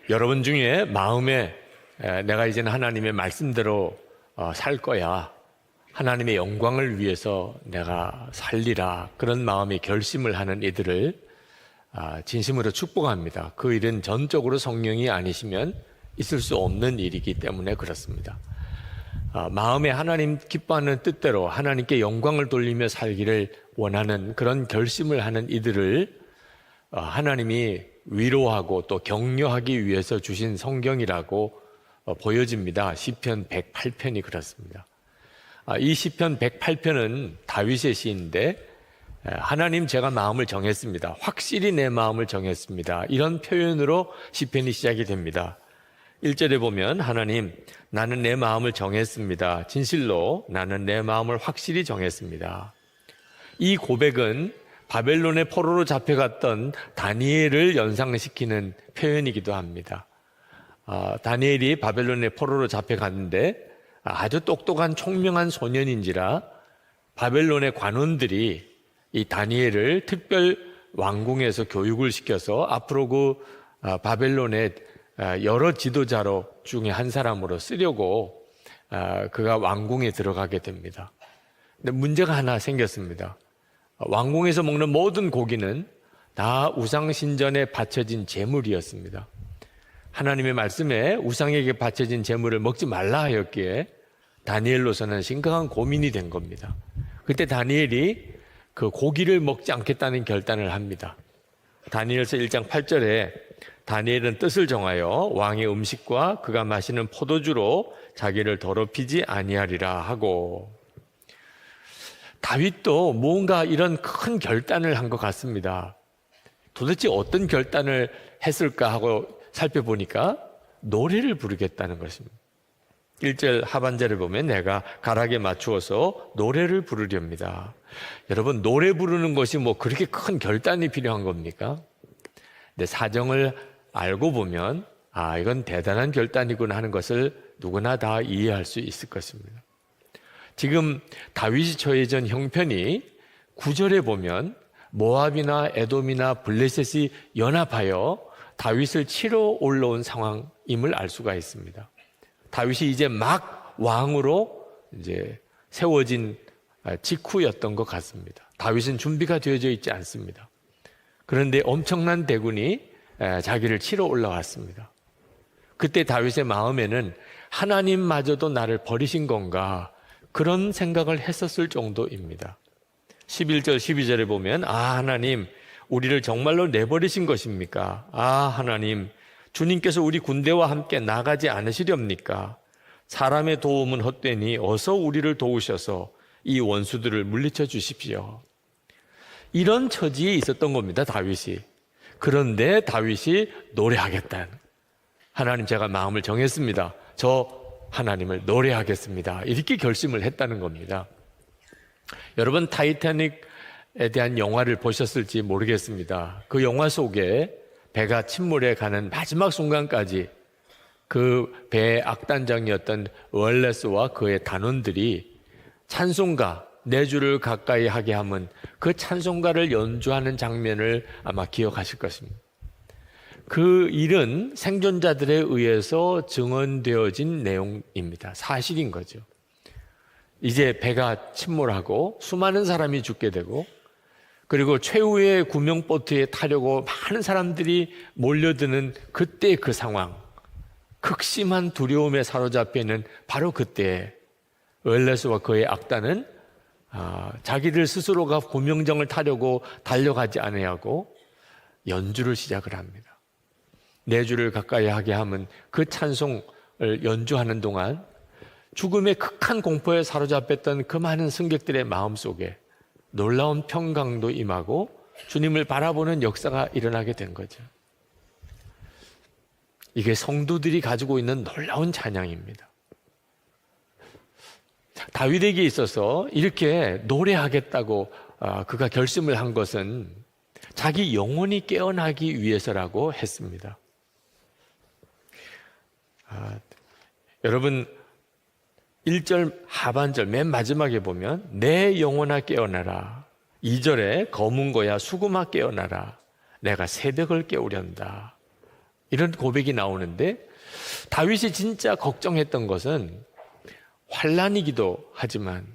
여러분 중에 마음에 내가 이제는 하나님의 말씀대로 살 거야, 하나님의 영광을 위해서 내가 살리라, 그런 마음의 결심을 하는 이들을 진심으로 축복합니다. 그 일은 전적으로 성령이 아니시면 있을 수 없는 일이기 때문에 그렇습니다. 마음에 하나님 기뻐하는 뜻대로 하나님께 영광을 돌리며 살기를 원하는 그런 결심을 하는 이들을 하나님이 위로하고 또 격려하기 위해서 주신 성경이라고 보여집니다. 시편 108편이 그렇습니다. 이 시편 108편은 다윗의 시인데, 하나님 제가 마음을 정했습니다, 확실히 내 마음을 정했습니다, 이런 표현으로 시편이 시작이 됩니다. 1절에 보면 하나님, 나는 내 마음을 정했습니다, 진실로 나는 내 마음을 확실히 정했습니다. 이 고백은 바벨론의 포로로 잡혀갔던 다니엘을 연상시키는 표현이기도 합니다. 다니엘이 바벨론의 포로로 잡혀갔는데 아주 똑똑한 총명한 소년인지라 바벨론의 관원들이 이 다니엘을 특별 왕궁에서 교육을 시켜서 앞으로 그 바벨론의 여러 지도자로 중에 한 사람으로 쓰려고 그가 왕궁에 들어가게 됩니다. 근데 문제가 하나 생겼습니다. 왕궁에서 먹는 모든 고기는 다 우상신전에 바쳐진 제물이었습니다. 하나님의 말씀에 우상에게 바쳐진 제물을 먹지 말라 하였기에 다니엘로서는 심각한 고민이 된 겁니다. 그때 다니엘이 그 고기를 먹지 않겠다는 결단을 합니다. 다니엘서 1장 8절에 다니엘은 뜻을 정하여 왕의 음식과 그가 마시는 포도주로 자기를 더럽히지 아니하리라 하고, 다윗도 뭔가 이런 큰 결단을 한 것 같습니다. 도대체 어떤 결단을 했을까 하고 살펴보니까 노래를 부르겠다는 것입니다. 1절 하반절을 보면 내가 가락에 맞추어서 노래를 부르렵니다. 여러분, 노래 부르는 것이 뭐 그렇게 큰 결단이 필요한 겁니까? 근데 사정을 알고 보면 이건 대단한 결단이구나 하는 것을 누구나 다 이해할 수 있을 것입니다. 지금 다윗이 처해진 형편이 9절에 보면 모압이나 에돔이나 블레셋이 연합하여 다윗을 치러 올라온 상황임을 알 수가 있습니다. 다윗이 이제 막 왕으로 이제 세워진 직후였던 것 같습니다. 다윗은 준비가 되어져 있지 않습니다. 그런데 엄청난 대군이 자기를 치러 올라왔습니다. 그때 다윗의 마음에는 하나님마저도 나를 버리신 건가, 그런 생각을 했었을 정도입니다. 11절 12절에 보면 하나님, 우리를 정말로 내버리신 것입니까? 하나님, 주님께서 우리 군대와 함께 나가지 않으시렵니까? 사람의 도움은 헛되니 어서 우리를 도우셔서 이 원수들을 물리쳐 주십시오. 이런 처지에 있었던 겁니다, 다윗이. 그런데 다윗이 노래하겠다는, 하나님 제가 마음을 정했습니다, 저 하나님을 노래하겠습니다, 이렇게 결심을 했다는 겁니다. 여러분, 타이타닉에 대한 영화를 보셨을지 모르겠습니다. 그 영화 속에 배가 침몰해 가는 마지막 순간까지 그 배의 악단장이었던 월레스와 그의 단원들이 찬송가 내 주를 가까이 하게 하면 그 찬송가를 연주하는 장면을 아마 기억하실 것입니다. 그 일은 생존자들에 의해서 증언되어진 내용입니다. 사실인 거죠. 이제 배가 침몰하고 수많은 사람이 죽게 되고, 그리고 최후의 구명보트에 타려고 많은 사람들이 몰려드는 그때 그 상황, 극심한 두려움에 사로잡혀 있는 바로 그때 월레스와 그의 악단은 자기들 스스로가 구명정을 타려고 달려가지 아니하고 연주를 시작을 합니다. 내 주를 가까이 하게 하면 그 찬송을 연주하는 동안 죽음의 극한 공포에 사로잡혔던 그 많은 승객들의 마음속에 놀라운 평강도 임하고 주님을 바라보는 역사가 일어나게 된 거죠. 이게 성도들이 가지고 있는 놀라운 찬양입니다. 다윗에게 있어서 이렇게 노래하겠다고 그가 결심을 한 것은 자기 영혼이 깨어나기 위해서라고 했습니다. 여러분, 1절 하반절 맨 마지막에 보면 내 영혼아 깨어나라, 2절에 검은 거야 수금아 깨어나라, 내가 새벽을 깨우련다, 이런 고백이 나오는데 다윗이 진짜 걱정했던 것은 환난이기도 하지만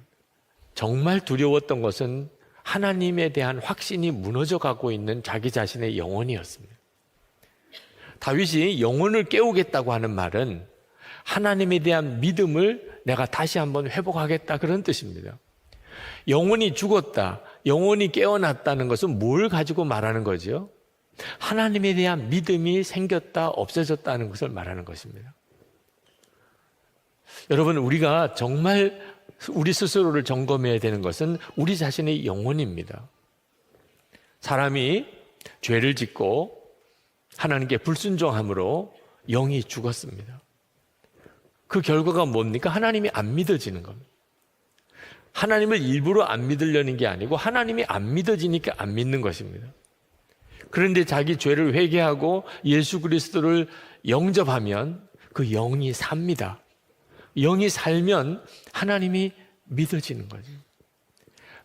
정말 두려웠던 것은 하나님에 대한 확신이 무너져 가고 있는 자기 자신의 영혼이었습니다. 다윗이 영혼을 깨우겠다고 하는 말은 하나님에 대한 믿음을 내가 다시 한번 회복하겠다 그런 뜻입니다. 영혼이 죽었다, 영혼이 깨어났다는 것은 뭘 가지고 말하는 거죠? 하나님에 대한 믿음이 생겼다, 없어졌다는 것을 말하는 것입니다. 여러분, 우리가 정말 우리 스스로를 점검해야 되는 것은 우리 자신의 영혼입니다. 사람이 죄를 짓고 하나님께 불순종함으로 영이 죽었습니다. 그 결과가 뭡니까? 하나님이 안 믿어지는 겁니다. 하나님을 일부러 안 믿으려는 게 아니고 하나님이 안 믿어지니까 안 믿는 것입니다. 그런데 자기 죄를 회개하고 예수 그리스도를 영접하면 그 영이 삽니다. 영이 살면 하나님이 믿어지는 거죠.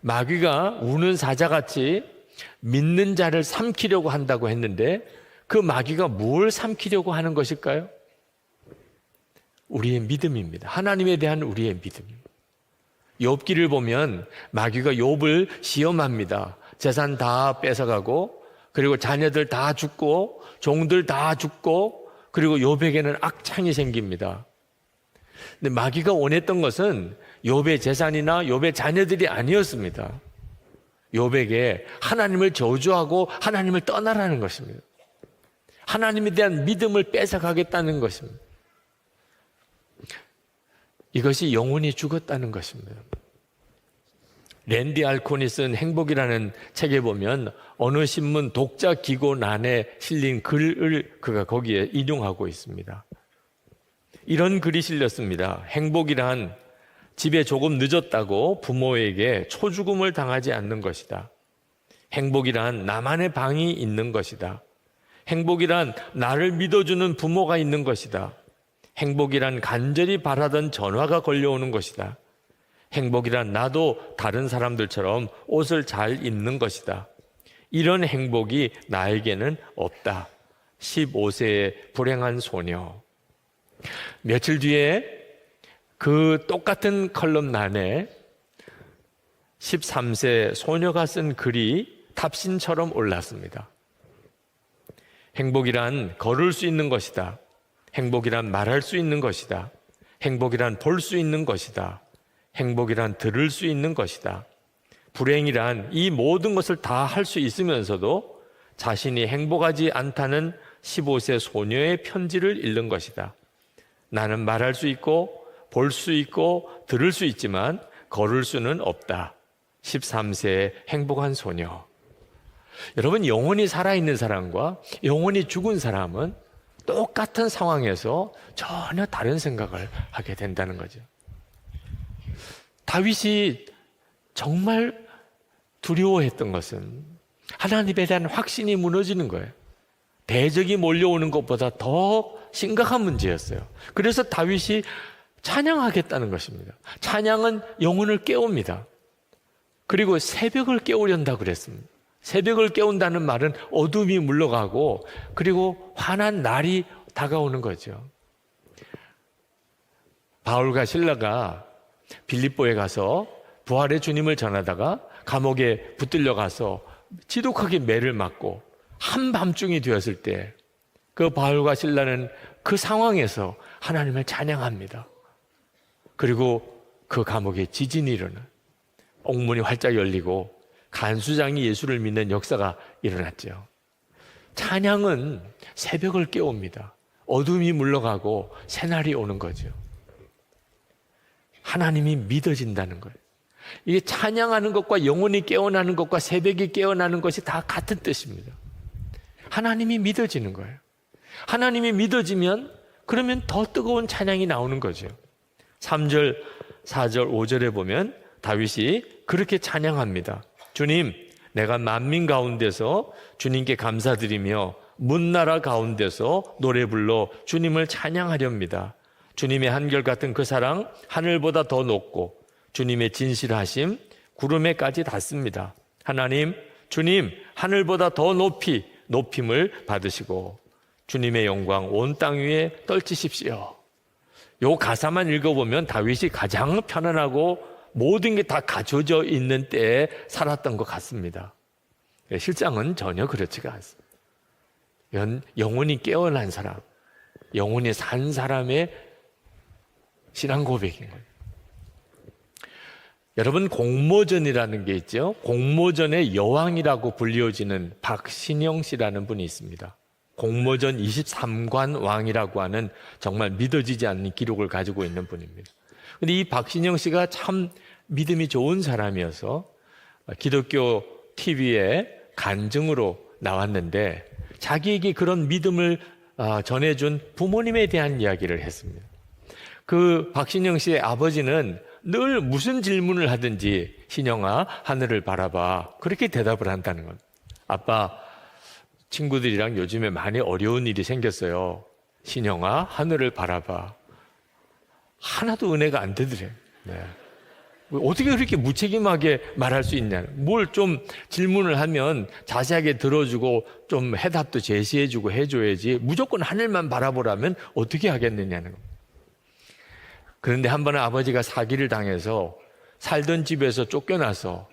마귀가 우는 사자같이 믿는 자를 삼키려고 한다고 했는데 그 마귀가 뭘 삼키려고 하는 것일까요? 우리의 믿음입니다. 하나님에 대한 우리의 믿음입니다. 욥기를 보면 마귀가 욥을 시험합니다. 재산 다 뺏어가고 그리고 자녀들 다 죽고 종들 다 죽고 그리고 욥에게는 악창이 생깁니다. 근데 마귀가 원했던 것은 욥의 재산이나 욥의 자녀들이 아니었습니다. 욥에게 하나님을 저주하고 하나님을 떠나라는 것입니다. 하나님에 대한 믿음을 뺏어가겠다는 것입니다. 이것이 영혼이 죽었다는 것입니다. 랜디 알콘이 쓴 행복이라는 책에 보면 어느 신문 독자 기고란에 실린 글을 그가 거기에 인용하고 있습니다. 이런 글이 실렸습니다. 행복이란 집에 조금 늦었다고 부모에게 초죽음을 당하지 않는 것이다. 행복이란 나만의 방이 있는 것이다. 행복이란 나를 믿어주는 부모가 있는 것이다. 행복이란 간절히 바라던 전화가 걸려오는 것이다. 행복이란 나도 다른 사람들처럼 옷을 잘 입는 것이다. 이런 행복이 나에게는 없다. 15세의 불행한 소녀. 며칠 뒤에 그 똑같은 컬럼란에 13세 소녀가 쓴 글이 탑신처럼 올랐습니다. 행복이란 걸을 수 있는 것이다. 행복이란 말할 수 있는 것이다. 행복이란 볼 수 있는 것이다. 행복이란 들을 수 있는 것이다. 불행이란 이 모든 것을 다 할 수 있으면서도 자신이 행복하지 않다는 15세 소녀의 편지를 읽는 것이다. 나는 말할 수 있고 볼 수 있고 들을 수 있지만 걸을 수는 없다. 13세의 행복한 소녀. 여러분, 영혼이 살아있는 사람과 영혼이 죽은 사람은 똑같은 상황에서 전혀 다른 생각을 하게 된다는 거죠. 다윗이 정말 두려워했던 것은 하나님에 대한 확신이 무너지는 거예요. 대적이 몰려오는 것보다 더 심각한 문제였어요. 그래서 다윗이 찬양하겠다는 것입니다. 찬양은 영혼을 깨웁니다. 그리고 새벽을 깨우련다 그랬습니다. 새벽을 깨운다는 말은 어둠이 물러가고 그리고 환한 날이 다가오는 거죠. 바울과 실라가 빌립보에 가서 부활의 주님을 전하다가 감옥에 붙들려 가서 지독하게 매를 맞고 한밤중이 되었을 때 그 바울과 실라는 그 상황에서 하나님을 찬양합니다. 그리고 그 감옥에 지진이 일어나 옥문이 활짝 열리고 간수장이 예수를 믿는 역사가 일어났죠. 찬양은 새벽을 깨웁니다. 어둠이 물러가고 새날이 오는 거죠. 하나님이 믿어진다는 거예요. 이게 찬양하는 것과 영혼이 깨어나는 것과 새벽이 깨어나는 것이 다 같은 뜻입니다. 하나님이 믿어지는 거예요. 하나님이 믿어지면 그러면 더 뜨거운 찬양이 나오는 거죠. 3절, 4절, 5절에 보면 다윗이 그렇게 찬양합니다. 주님, 내가 만민 가운데서 주님께 감사드리며 문나라 가운데서 노래 불러 주님을 찬양하렵니다. 주님의 한결같은 그 사랑 하늘보다 더 높고 주님의 진실하심 구름에까지 닿습니다. 하나님, 주님 하늘보다 더 높이 높임을 받으시고 주님의 영광 온 땅 위에 떨치십시오. 요 가사만 읽어보면 다윗이 가장 편안하고 모든 게 다 갖춰져 있는 때에 살았던 것 같습니다. 실상은 전혀 그렇지가 않습니다. 영혼이 깨어난 사람, 영혼이 산 사람의 신앙 고백인 거예요. 여러분, 공모전이라는 게 있죠. 공모전의 여왕이라고 불리워지는 박신영 씨라는 분이 있습니다. 공모전 23관 왕이라고 하는 정말 믿어지지 않는 기록을 가지고 있는 분입니다. 근데 이 박신영 씨가 참 믿음이 좋은 사람이어서 기독교 TV에 간증으로 나왔는데 자기에게 그런 믿음을 전해준 부모님에 대한 이야기를 했습니다. 그 박신영 씨의 아버지는 늘 무슨 질문을 하든지 신영아 하늘을 바라봐 그렇게 대답을 한다는 겁니다. 아빠, 친구들이랑 요즘에 많이 어려운 일이 생겼어요. 신영아 하늘을 바라봐. 하나도 은혜가 안 되더래요. 네. 어떻게 그렇게 무책임하게 말할 수 있냐. 뭘 좀 질문을 하면 자세하게 들어주고 좀 해답도 제시해주고 해줘야지 무조건 하늘만 바라보라면 어떻게 하겠느냐는 겁니다. 그런데 한 번은 아버지가 사기를 당해서 살던 집에서 쫓겨나서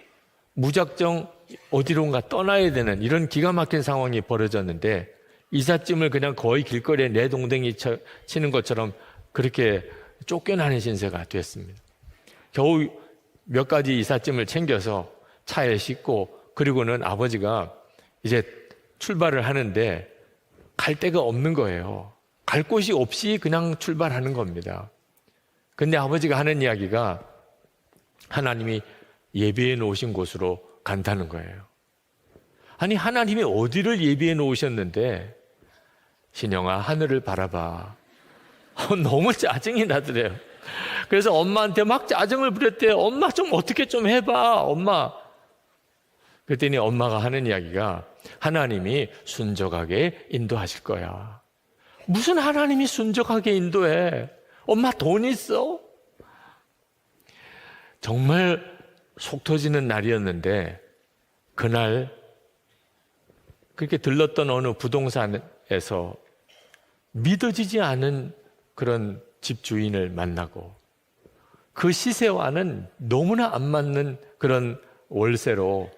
무작정 어디론가 떠나야 되는 이런 기가 막힌 상황이 벌어졌는데 이삿짐을 그냥 거의 길거리에 내동댕이 치는 것처럼 그렇게 쫓겨나는 신세가 됐습니다. 겨우 몇 가지 이삿짐을 챙겨서 차에 싣고 그리고는 아버지가 이제 출발을 하는데 갈 데가 없는 거예요. 갈 곳이 없이 그냥 출발하는 겁니다. 근데 아버지가 하는 이야기가 하나님이 예비해 놓으신 곳으로 간다는 거예요. 아니, 하나님이 어디를 예비해 놓으셨는데 신영아 하늘을 바라봐. 너무 짜증이 나더래요. 그래서 엄마한테 막 짜증을 부렸대요. 엄마 좀 어떻게 좀 해봐 엄마. 그랬더니 엄마가 하는 이야기가 하나님이 순적하게 인도하실 거야. 무슨 하나님이 순적하게 인도해. 엄마 돈 있어? 정말 속 터지는 날이었는데 그날 그렇게 들렀던 어느 부동산에서 믿어지지 않은 그런 집 주인을 만나고 그 시세와는 너무나 안 맞는 그런 월세로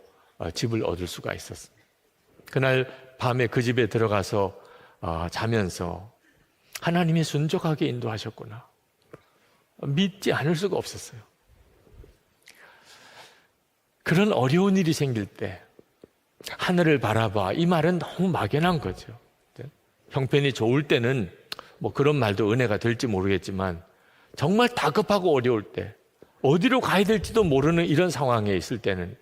집을 얻을 수가 있었습니다. 그날 밤에 그 집에 들어가서 자면서 하나님이 순적하게 인도하셨구나. 믿지 않을 수가 없었어요. 그런 어려운 일이 생길 때 하늘을 바라봐 이 말은 너무 막연한 거죠. 형편이 좋을 때는 뭐 그런 말도 은혜가 될지 모르겠지만 정말 다급하고 어려울 때 어디로 가야 될지도 모르는 이런 상황에 있을 때는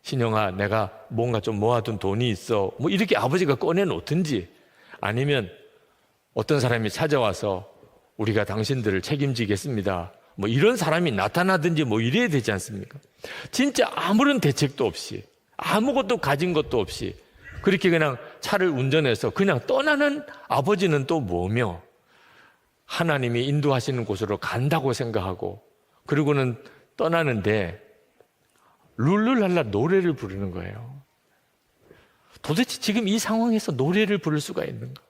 신영아 내가 뭔가 좀 모아둔 돈이 있어 뭐 이렇게 아버지가 꺼내놓든지 아니면 어떤 사람이 찾아와서 우리가 당신들을 책임지겠습니다 뭐 이런 사람이 나타나든지 뭐 이래야 되지 않습니까? 진짜 아무런 대책도 없이 아무것도 가진 것도 없이 그렇게 그냥 차를 운전해서 그냥 떠나는 아버지는 또 뭐며 하나님이 인도하시는 곳으로 간다고 생각하고 그리고는 떠나는데 룰루랄라 노래를 부르는 거예요. 도대체 지금 이 상황에서 노래를 부를 수가 있는가?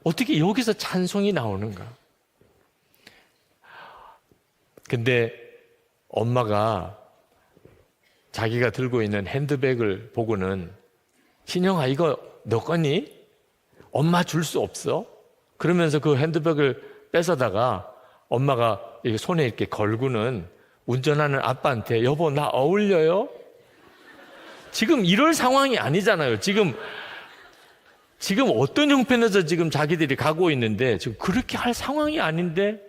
어떻게 여기서 찬송이 나오는가? 근데 엄마가 자기가 들고 있는 핸드백을 보고는 신영아 이거 너 거니? 엄마 줄 수 없어? 그러면서 그 핸드백을 뺏어다가 엄마가 손에 이렇게 걸고는 운전하는 아빠한테 여보 나 어울려요? 지금 이럴 상황이 아니잖아요. 지금 어떤 형편에서 지금 자기들이 가고 있는데 지금 그렇게 할 상황이 아닌데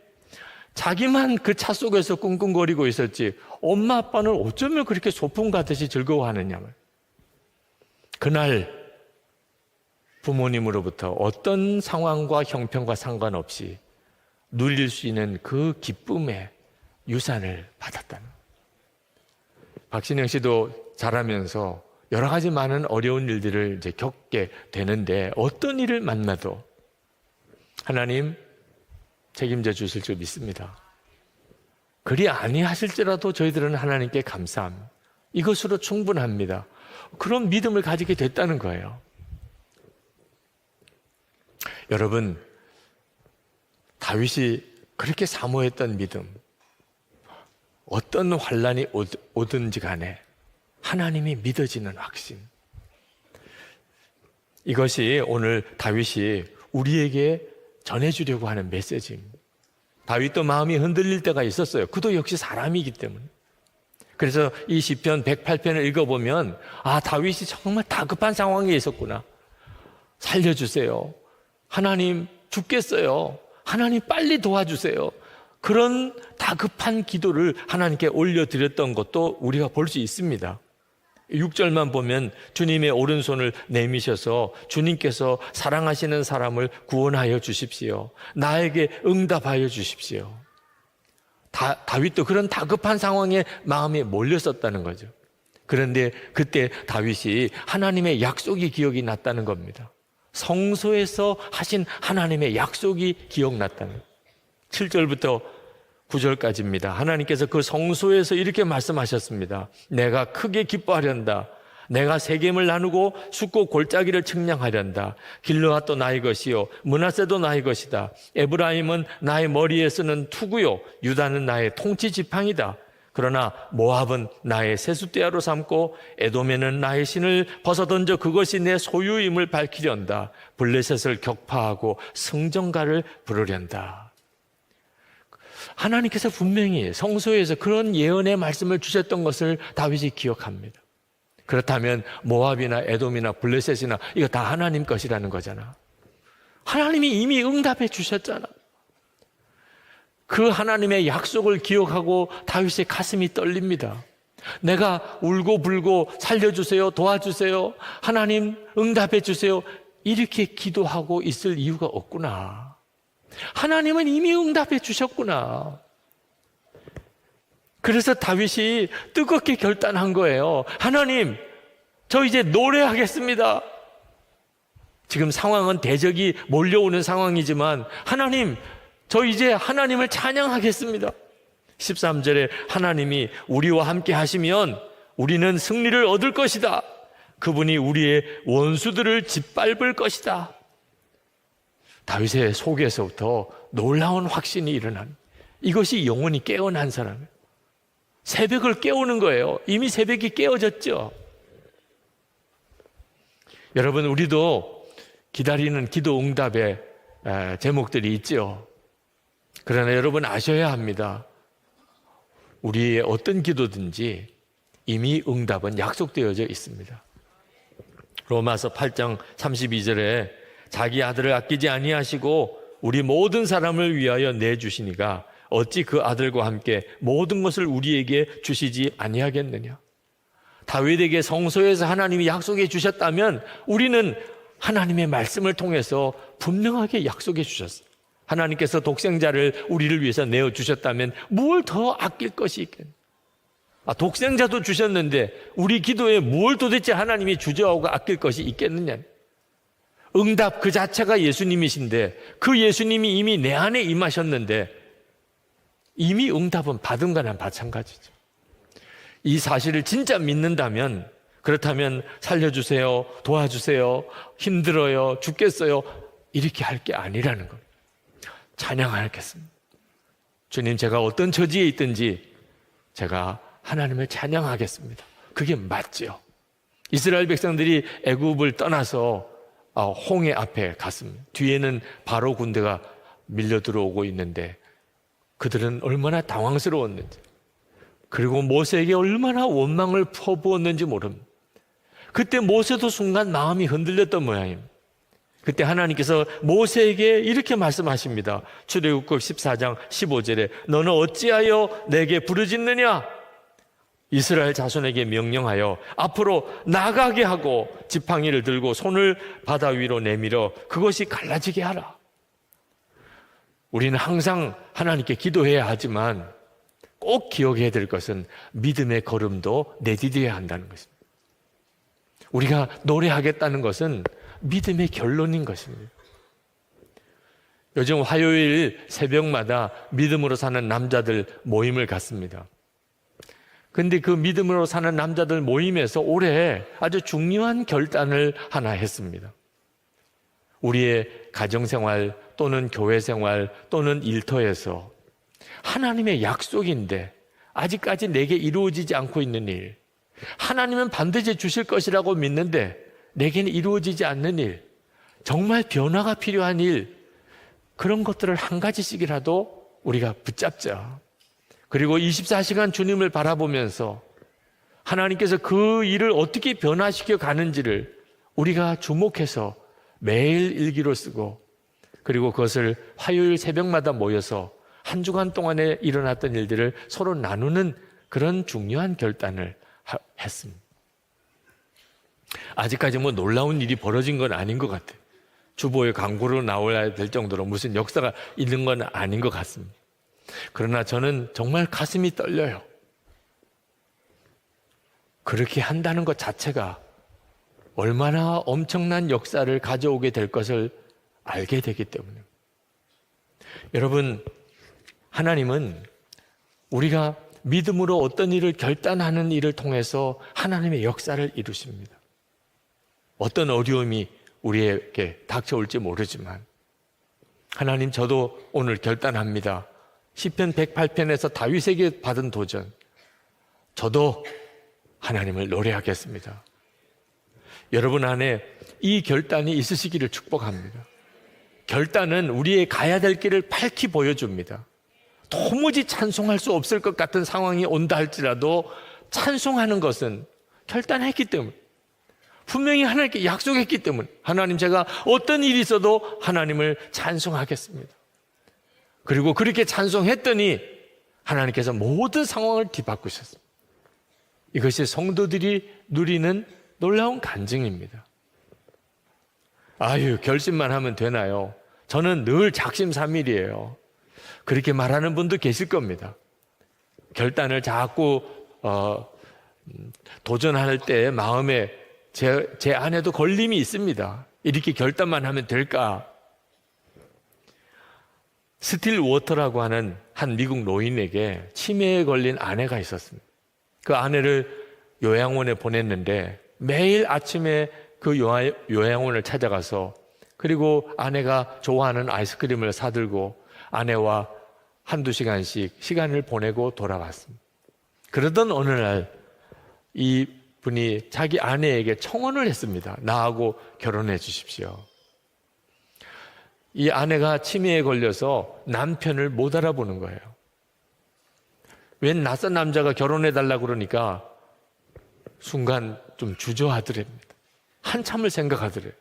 자기만 그 차 속에서 끙끙거리고 있었지 엄마 아빠는 어쩌면 그렇게 소풍 가듯이 즐거워하느냐 말이에요. 그날 부모님으로부터 어떤 상황과 형편과 상관없이 누릴 수 있는 그 기쁨의 유산을 받았다는 거예요. 박신영 씨도 자라면서 여러 가지 많은 어려운 일들을 이제 겪게 되는데 어떤 일을 만나도 하나님 책임져 주실 줄 믿습니다. 그리 아니하실지라도 저희들은 하나님께 감사합니다. 이것으로 충분합니다. 그런 믿음을 가지게 됐다는 거예요. 여러분, 다윗이 그렇게 사모했던 믿음, 어떤 환난이 오든지 간에 하나님이 믿어지는 확신, 이것이 오늘 다윗이 우리에게 전해주려고 하는 메시지입니다. 다윗도 마음이 흔들릴 때가 있었어요. 그도 역시 사람이기 때문에. 그래서 이 시편 108편을 읽어보면 다윗이 정말 다급한 상황에 있었구나. 살려주세요. 하나님 죽겠어요. 하나님 빨리 도와주세요. 그런 다급한 기도를 하나님께 올려드렸던 것도 우리가 볼 수 있습니다. 6절만 보면 주님의 오른손을 내미셔서 주님께서 사랑하시는 사람을 구원하여 주십시오. 나에게 응답하여 주십시오. 다윗도 그런 다급한 상황에 마음에 몰렸었다는 거죠. 그런데 그때 다윗이 하나님의 약속이 기억이 났다는 겁니다. 성소에서 하신 하나님의 약속이 기억났다는 거예요. 7절부터 9절까지입니다. 하나님께서 그 성소에서 이렇게 말씀하셨습니다. 내가 크게 기뻐하련다. 내가 세겜을 나누고 숫고 골짜기를 측량하련다. 길르앗도 나의 것이요 므낫세도 나의 것이다. 에브라임은 나의 머리에 쓰는 투구요 유다는 나의 통치 지팡이다. 그러나 모압은 나의 세숫대야로 삼고 에돔에는 나의 신을 벗어던져 그것이 내 소유임을 밝히련다. 블레셋을 격파하고 승전가를 부르련다. 하나님께서 분명히 성소에서 그런 예언의 말씀을 주셨던 것을 다윗이 기억합니다. 그렇다면 모압이나 에돔이나 블레셋이나 이거 다 하나님 것이라는 거잖아. 하나님이 이미 응답해 주셨잖아. 그 하나님의 약속을 기억하고 다윗의 가슴이 떨립니다. 내가 울고 불고 살려주세요, 도와주세요, 하나님 응답해 주세요, 이렇게 기도하고 있을 이유가 없구나. 하나님은 이미 응답해 주셨구나. 그래서 다윗이 뜨겁게 결단한 거예요. 하나님, 저 이제 노래하겠습니다. 지금 상황은 대적이 몰려오는 상황이지만 하나님, 저 이제 하나님을 찬양하겠습니다. 13절에 하나님이 우리와 함께 하시면 우리는 승리를 얻을 것이다. 그분이 우리의 원수들을 짓밟을 것이다. 다윗의 속에서부터 놀라운 확신이 일어난, 이것이 영혼이 깨어난 사람이에요. 새벽을 깨우는 거예요. 이미 새벽이 깨어졌죠. 여러분, 우리도 기다리는 기도 응답의 제목들이 있죠. 그러나 여러분 아셔야 합니다. 우리의 어떤 기도든지 이미 응답은 약속되어져 있습니다. 로마서 8장 32절에 자기 아들을 아끼지 아니하시고 우리 모든 사람을 위하여 내주시니가 어찌 그 아들과 함께 모든 것을 우리에게 주시지 아니하겠느냐. 다윗에게 성소에서 하나님이 약속해 주셨다면 우리는 하나님의 말씀을 통해서 분명하게 약속해 주셨어요. 하나님께서 독생자를 우리를 위해서 내어주셨다면 뭘 더 아낄 것이 있겠느냐. 독생자도 주셨는데 우리 기도에 뭘 도대체 하나님이 주저하고 아낄 것이 있겠느냐. 응답 그 자체가 예수님이신데 그 예수님이 이미 내 안에 임하셨는데 이미 응답은 받은 거나 마찬가지죠. 이 사실을 진짜 믿는다면, 그렇다면 살려주세요, 도와주세요, 힘들어요, 죽겠어요, 이렇게 할 게 아니라는 겁니다. 찬양하겠습니다. 주님, 제가 어떤 처지에 있든지 제가 하나님을 찬양하겠습니다. 그게 맞죠. 이스라엘 백성들이 애굽을 떠나서 홍해 앞에 갔습니다. 뒤에는 바로 군대가 밀려 들어오고 있는데 그들은 얼마나 당황스러웠는지, 그리고 모세에게 얼마나 원망을 퍼부었는지 모릅니다. 그때 모세도 순간 마음이 흔들렸던 모양입니다. 그때 하나님께서 모세에게 이렇게 말씀하십니다. 출애굽기 14장 15절에 너는 어찌하여 내게 부르짖느냐? 이스라엘 자손에게 명령하여 앞으로 나가게 하고 지팡이를 들고 손을 바다 위로 내밀어 그것이 갈라지게 하라. 우리는 항상 하나님께 기도해야 하지만 꼭 기억해야 될 것은 믿음의 걸음도 내디뎌야 한다는 것입니다. 우리가 노래하겠다는 것은 믿음의 결론인 것입니다. 요즘 화요일 새벽마다 믿음으로 사는 남자들 모임을 갖습니다. 그런데 그 믿음으로 사는 남자들 모임에서 올해 아주 중요한 결단을 하나 했습니다. 우리의 가정생활 또는 교회생활 또는 일터에서 하나님의 약속인데 아직까지 내게 이루어지지 않고 있는 일, 하나님은 반드시 주실 것이라고 믿는데 내게는 이루어지지 않는 일, 정말 변화가 필요한 일, 그런 것들을 한 가지씩이라도 우리가 붙잡자. 그리고 24시간 주님을 바라보면서 하나님께서 그 일을 어떻게 변화시켜 가는지를 우리가 주목해서 매일 일기로 쓰고, 그리고 그것을 화요일 새벽마다 모여서 한 주간 동안에 일어났던 일들을 서로 나누는 그런 중요한 결단을 했습니다. 아직까지 뭐 놀라운 일이 벌어진 건 아닌 것 같아요. 주보에 광고로 나와야 될 정도로 무슨 역사가 있는 건 아닌 것 같습니다. 그러나 저는 정말 가슴이 떨려요. 그렇게 한다는 것 자체가 얼마나 엄청난 역사를 가져오게 될 것을 알게 되기 때문에. 여러분, 하나님은 우리가 믿음으로 어떤 일을 결단하는 일을 통해서 하나님의 역사를 이루십니다. 어떤 어려움이 우리에게 닥쳐올지 모르지만, 하나님, 저도 오늘 결단합니다. 시편 108편에서 다윗에게 받은 도전, 저도 하나님을 노래하겠습니다. 여러분 안에 이 결단이 있으시기를 축복합니다. 결단은 우리의 가야 될 길을 밝히 보여줍니다. 도무지 찬송할 수 없을 것 같은 상황이 온다 할지라도 찬송하는 것은 결단했기 때문에, 분명히 하나님께 약속했기 때문에, 하나님, 제가 어떤 일이 있어도 하나님을 찬송하겠습니다. 그리고 그렇게 찬송했더니 하나님께서 모든 상황을 뒤바꾸셨습니다. 이것이 성도들이 누리는 놀라운 간증입니다. 아유, 결심만 하면 되나요? 저는 늘 작심삼일이에요. 그렇게 말하는 분도 계실 겁니다. 결단을 자꾸 도전할 때 마음에 제 안에도 걸림이 있습니다. 이렇게 결단만 하면 될까? 스틸 워터라고 하는 한 미국 노인에게 치매에 걸린 아내가 있었습니다. 그 아내를 요양원에 보냈는데 매일 아침에 그 요양원을 찾아가서, 그리고 아내가 좋아하는 아이스크림을 사들고 아내와 한두 시간씩 시간을 보내고 돌아왔습니다. 그러던 어느 날 이 분이 자기 아내에게 청혼을 했습니다. 나하고 결혼해 주십시오. 이 아내가 치매에 걸려서 남편을 못 알아보는 거예요. 웬 낯선 남자가 결혼해 달라고 그러니까 순간 좀 주저하더랍니다. 한참을 생각하더래요.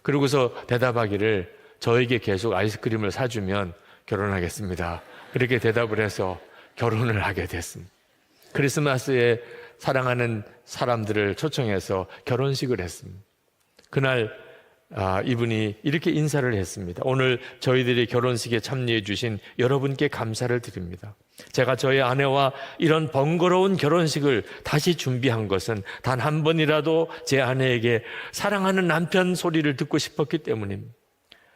그러고서 대답하기를, 저에게 계속 아이스크림을 사주면 결혼하겠습니다. 그렇게 대답을 해서 결혼을 하게 됐습니다. 크리스마스에 사랑하는 사람들을 초청해서 결혼식을 했습니다. 그날 이분이 이렇게 인사를 했습니다. 오늘 저희들이 결혼식에 참여해 주신 여러분께 감사를 드립니다. 제가 저희 아내와 이런 번거로운 결혼식을 다시 준비한 것은 단 한 번이라도 제 아내에게 사랑하는 남편 소리를 듣고 싶었기 때문입니다.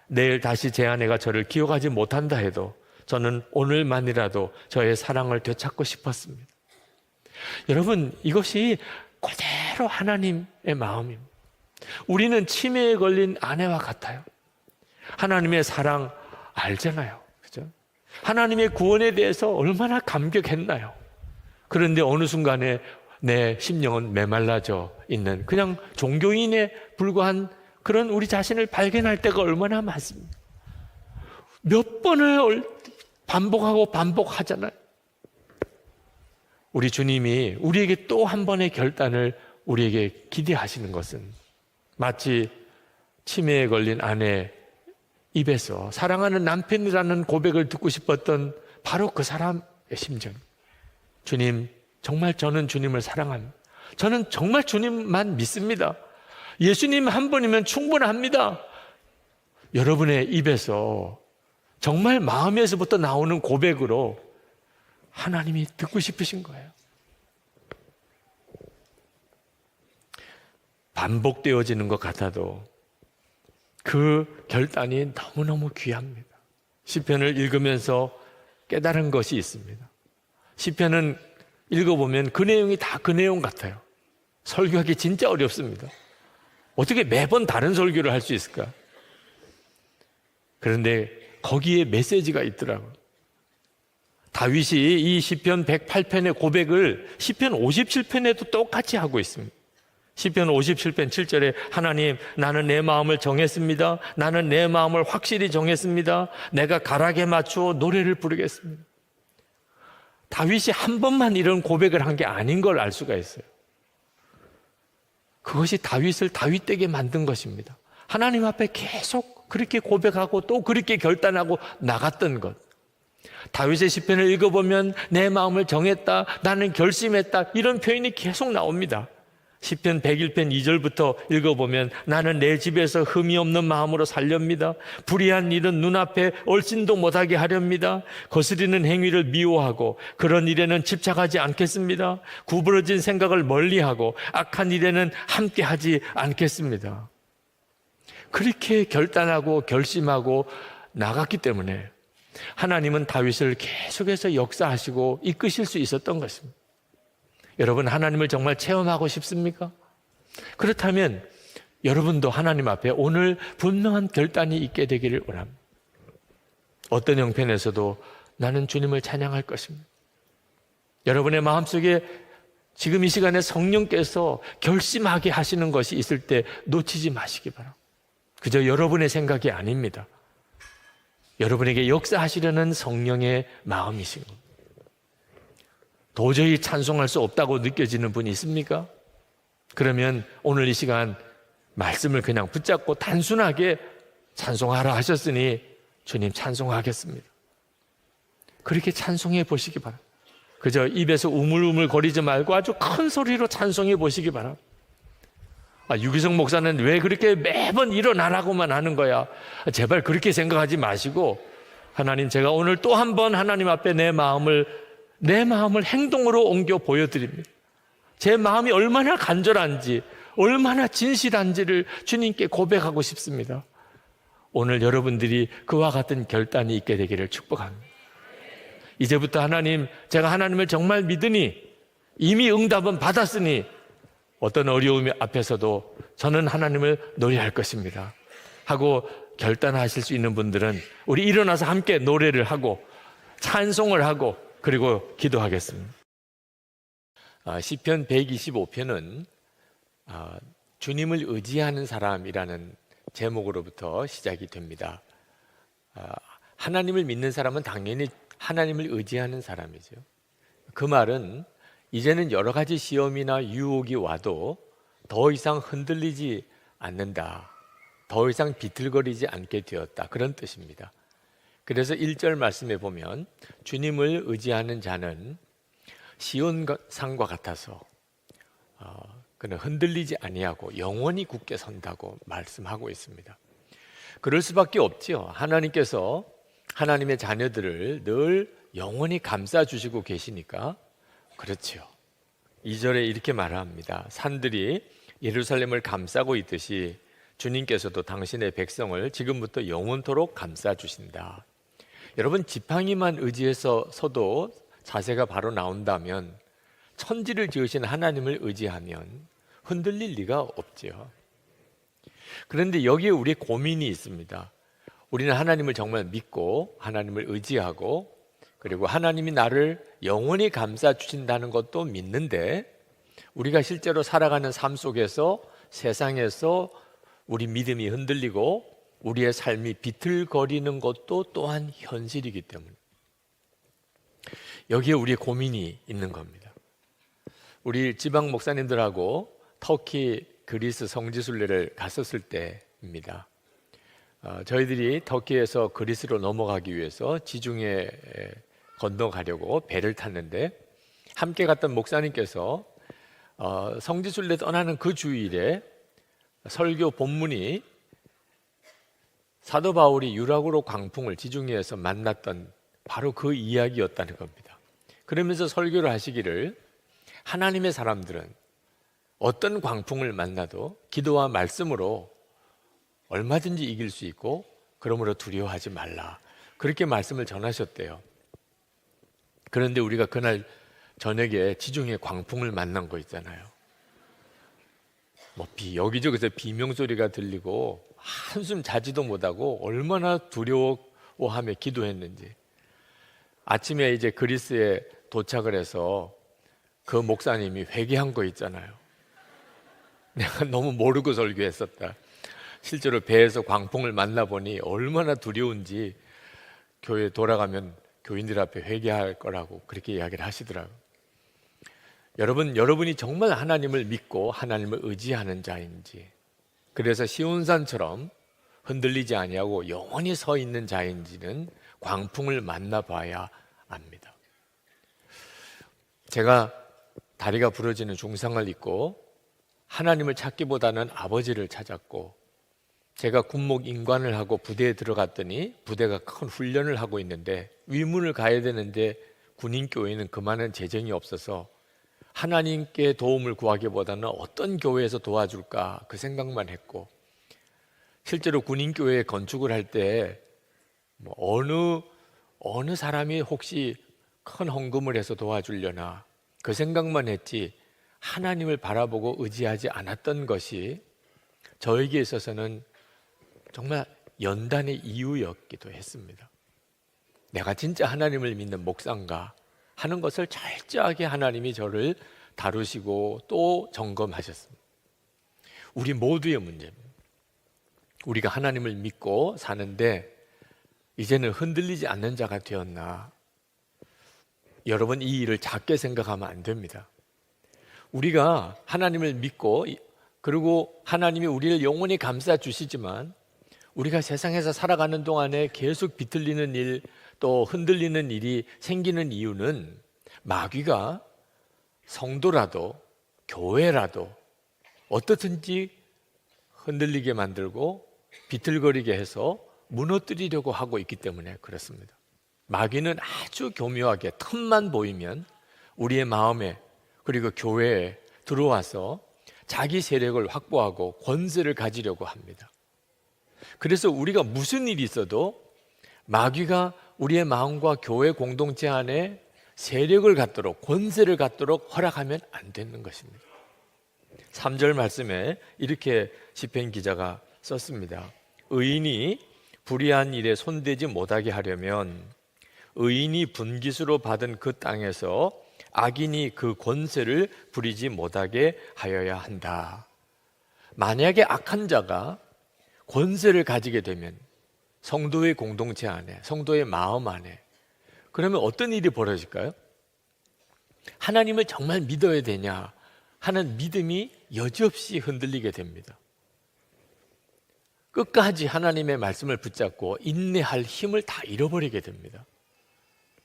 내일 다시 제 아내가 저를 기억하지 못한다 해도 저는 오늘만이라도 저의 사랑을 되찾고 싶었습니다. 여러분, 이것이 그대로 하나님의 마음입니다. 우리는 치매에 걸린 아내와 같아요. 하나님의 사랑 알잖아요. 그죠? 하나님의 구원에 대해서 얼마나 감격했나요? 그런데 어느 순간에 내 심령은 메말라져 있는 그냥 종교인에 불과한 그런 우리 자신을 발견할 때가 얼마나 많습니다. 몇 번을 반복하고 반복하잖아요. 우리 주님이 우리에게 또 한 번의 결단을 우리에게 기대하시는 것은 마치 치매에 걸린 아내 입에서 사랑하는 남편이라는 고백을 듣고 싶었던 바로 그 사람의 심정. 주님, 정말 저는 주님을 사랑합니다. 저는 정말 주님만 믿습니다. 예수님 한 분이면 충분합니다. 여러분의 입에서 정말 마음에서부터 나오는 고백으로 하나님이 듣고 싶으신 거예요. 반복되어지는 것 같아도 그 결단이 너무너무 귀합니다. 시편을 읽으면서 깨달은 것이 있습니다. 시편은 읽어보면 그 내용이 다 그 내용 같아요. 설교하기 진짜 어렵습니다. 어떻게 매번 다른 설교를 할 수 있을까? 그런데 거기에 메시지가 있더라고요. 다윗이 이 시편 108편의 고백을 시편 57편에도 똑같이 하고 있습니다. 시편 57편 7절에 하나님, 나는 내 마음을 정했습니다. 나는 내 마음을 확실히 정했습니다. 내가 가락에 맞추어 노래를 부르겠습니다. 다윗이 한 번만 이런 고백을 한 게 아닌 걸 알 수가 있어요. 그것이 다윗을 다윗되게 만든 것입니다. 하나님 앞에 계속 그렇게 고백하고 또 그렇게 결단하고 나갔던 것. 다윗의 시편을 읽어보면 내 마음을 정했다, 나는 결심했다, 이런 표현이 계속 나옵니다. 시편 101편 2절부터 읽어보면 나는 내 집에서 흠이 없는 마음으로 살렵니다. 불의한 일은 눈앞에 얼씬도 못하게 하렵니다. 거스리는 행위를 미워하고 그런 일에는 집착하지 않겠습니다. 구부러진 생각을 멀리하고 악한 일에는 함께하지 않겠습니다. 그렇게 결단하고 결심하고 나갔기 때문에 하나님은 다윗을 계속해서 역사하시고 이끄실 수 있었던 것입니다. 여러분, 하나님을 정말 체험하고 싶습니까? 그렇다면 여러분도 하나님 앞에 오늘 분명한 결단이 있게 되기를 원합니다. 어떤 형편에서도 나는 주님을 찬양할 것입니다. 여러분의 마음속에 지금 이 시간에 성령께서 결심하게 하시는 것이 있을 때 놓치지 마시기 바랍니다. 그저 여러분의 생각이 아닙니다. 여러분에게 역사하시려는 성령의 마음이신 겁니다. 도저히 찬송할 수 없다고 느껴지는 분이 있습니까? 그러면 오늘 이 시간 말씀을 그냥 붙잡고 단순하게 찬송하라 하셨으니 주님 찬송하겠습니다. 그렇게 찬송해 보시기 바랍니다. 그저 입에서 우물우물 거리지 말고 아주 큰 소리로 찬송해 보시기 바랍니다. 유기성 목사는 왜 그렇게 매번 일어나라고만 하는 거야? 제발 그렇게 생각하지 마시고, 하나님, 제가 오늘 또 한 번 하나님 앞에 내 마음을 행동으로 옮겨 보여드립니다. 제 마음이 얼마나 간절한지, 얼마나 진실한지를 주님께 고백하고 싶습니다. 오늘 여러분들이 그와 같은 결단이 있게 되기를 축복합니다. 이제부터 하나님, 제가 하나님을 정말 믿으니 이미 응답은 받았으니 어떤 어려움 앞에서도 저는 하나님을 노래할 것입니다 하고 결단하실 수 있는 분들은 우리 일어나서 함께 노래를 하고 찬송을 하고 그리고 기도하겠습니다. 시편 125편은 주님을 의지하는 사람이라는 제목으로부터 시작이 됩니다. 하나님을 믿는 사람은 당연히 하나님을 의지하는 사람이죠. 그 말은 이제는 여러 가지 시험이나 유혹이 와도 더 이상 흔들리지 않는다, 더 이상 비틀거리지 않게 되었다, 그런 뜻입니다. 그래서 1절 말씀에 보면 주님을 의지하는 자는 시온산과 같아서 그는 흔들리지 아니하고 영원히 굳게 선다고 말씀하고 있습니다. 그럴 수밖에 없죠. 하나님께서 하나님의 자녀들을 늘 영원히 감싸주시고 계시니까 그렇죠. 2절에 이렇게 말합니다. 산들이 예루살렘을 감싸고 있듯이 주님께서도 당신의 백성을 지금부터 영원토록 감싸주신다. 여러분, 지팡이만 의지해서 서도 자세가 바로 나온다면, 천지를 지으신 하나님을 의지하면 흔들릴 리가 없죠. 그런데 여기에 우리의 고민이 있습니다. 우리는 하나님을 정말 믿고 하나님을 의지하고 그리고 하나님이 나를 영원히 감싸주신다는 것도 믿는데, 우리가 실제로 살아가는 삶 속에서 세상에서 우리 믿음이 흔들리고 우리의 삶이 비틀거리는 것도 또한 현실이기 때문에 여기에 우리의 고민이 있는 겁니다. 우리 지방 목사님들하고 터키, 그리스 성지순례를 갔었을 때입니다. 저희들이 터키에서 그리스로 넘어가기 위해서 지중해 건너가려고 배를 탔는데, 함께 갔던 목사님께서 성지순례 떠나는 그 주일에 설교 본문이 사도 바울이 유라굴로 광풍을 지중해에서 만났던 바로 그 이야기였다는 겁니다. 그러면서 설교를 하시기를, 하나님의 사람들은 어떤 광풍을 만나도 기도와 말씀으로 얼마든지 이길 수 있고 그러므로 두려워하지 말라, 그렇게 말씀을 전하셨대요. 그런데 우리가 그날 저녁에 지중해 광풍을 만난 거 있잖아요. 여기저기서 비명소리가 들리고 한숨 자지도 못하고 얼마나 두려워하며 기도했는지. 아침에 이제 그리스에 도착을 해서 그 목사님이 회개한 거 있잖아요. 내가 너무 모르고 설교했었다. 실제로 배에서 광풍을 만나보니 얼마나 두려운지 교회 돌아가면 교인들 앞에 회개할 거라고 그렇게 이야기를 하시더라고요. 여러분이 정말 하나님을 믿고 하나님을 의지하는 자인지, 그래서 시온산처럼 흔들리지 아니하고 영원히 서 있는 자인지는 광풍을 만나봐야 압니다. 제가 다리가 부러지는 중상을 입고 하나님을 찾기보다는 아버지를 찾았고, 제가 군목 임관을 하고 부대에 들어갔더니 부대가 큰 훈련을 하고 있는데 위문을 가야 되는데 군인교회는 그만한 재정이 없어서 하나님께 도움을 구하기보다는 어떤 교회에서 도와줄까 그 생각만 했고, 실제로 군인교회 건축을 할 때 어느 사람이 혹시 큰 헌금을 해서 도와주려나 그 생각만 했지 하나님을 바라보고 의지하지 않았던 것이 저에게 있어서는 정말 연단의 이유였기도 했습니다. 내가 진짜 하나님을 믿는 목사인가 하는 것을 철저하게 하나님이 저를 다루시고 또 점검하셨습니다. 우리 모두의 문제입니다. 우리가 하나님을 믿고 사는데 이제는 흔들리지 않는 자가 되었나? 여러분, 이 일을 작게 생각하면 안 됩니다. 우리가 하나님을 믿고 그리고 하나님이 우리를 영원히 감싸 주시지만 우리가 세상에서 살아가는 동안에 계속 비틀리는 일, 또 흔들리는 일이 생기는 이유는 마귀가 성도라도 교회라도 어떻든지 흔들리게 만들고 비틀거리게 해서 무너뜨리려고 하고 있기 때문에 그렇습니다. 마귀는 아주 교묘하게 틈만 보이면 우리의 마음에 그리고 교회에 들어와서 자기 세력을 확보하고 권세를 가지려고 합니다. 그래서 우리가 무슨 일이 있어도 마귀가 우리의 마음과 교회 공동체 안에 세력을 갖도록 권세를 갖도록 허락하면 안 되는 것입니다. 3절 말씀에 이렇게 시편 기자가 썼습니다. 의인이 불의한 일에 손대지 못하게 하려면 의인이 분깃으로 받은 그 땅에서 악인이 그 권세를 부리지 못하게 하여야 한다. 만약에 악한 자가 권세를 가지게 되면 성도의 공동체 안에, 성도의 마음 안에, 그러면 어떤 일이 벌어질까요? 하나님을 정말 믿어야 되냐 하는 믿음이 여지없이 흔들리게 됩니다. 끝까지 하나님의 말씀을 붙잡고 인내할 힘을 다 잃어버리게 됩니다.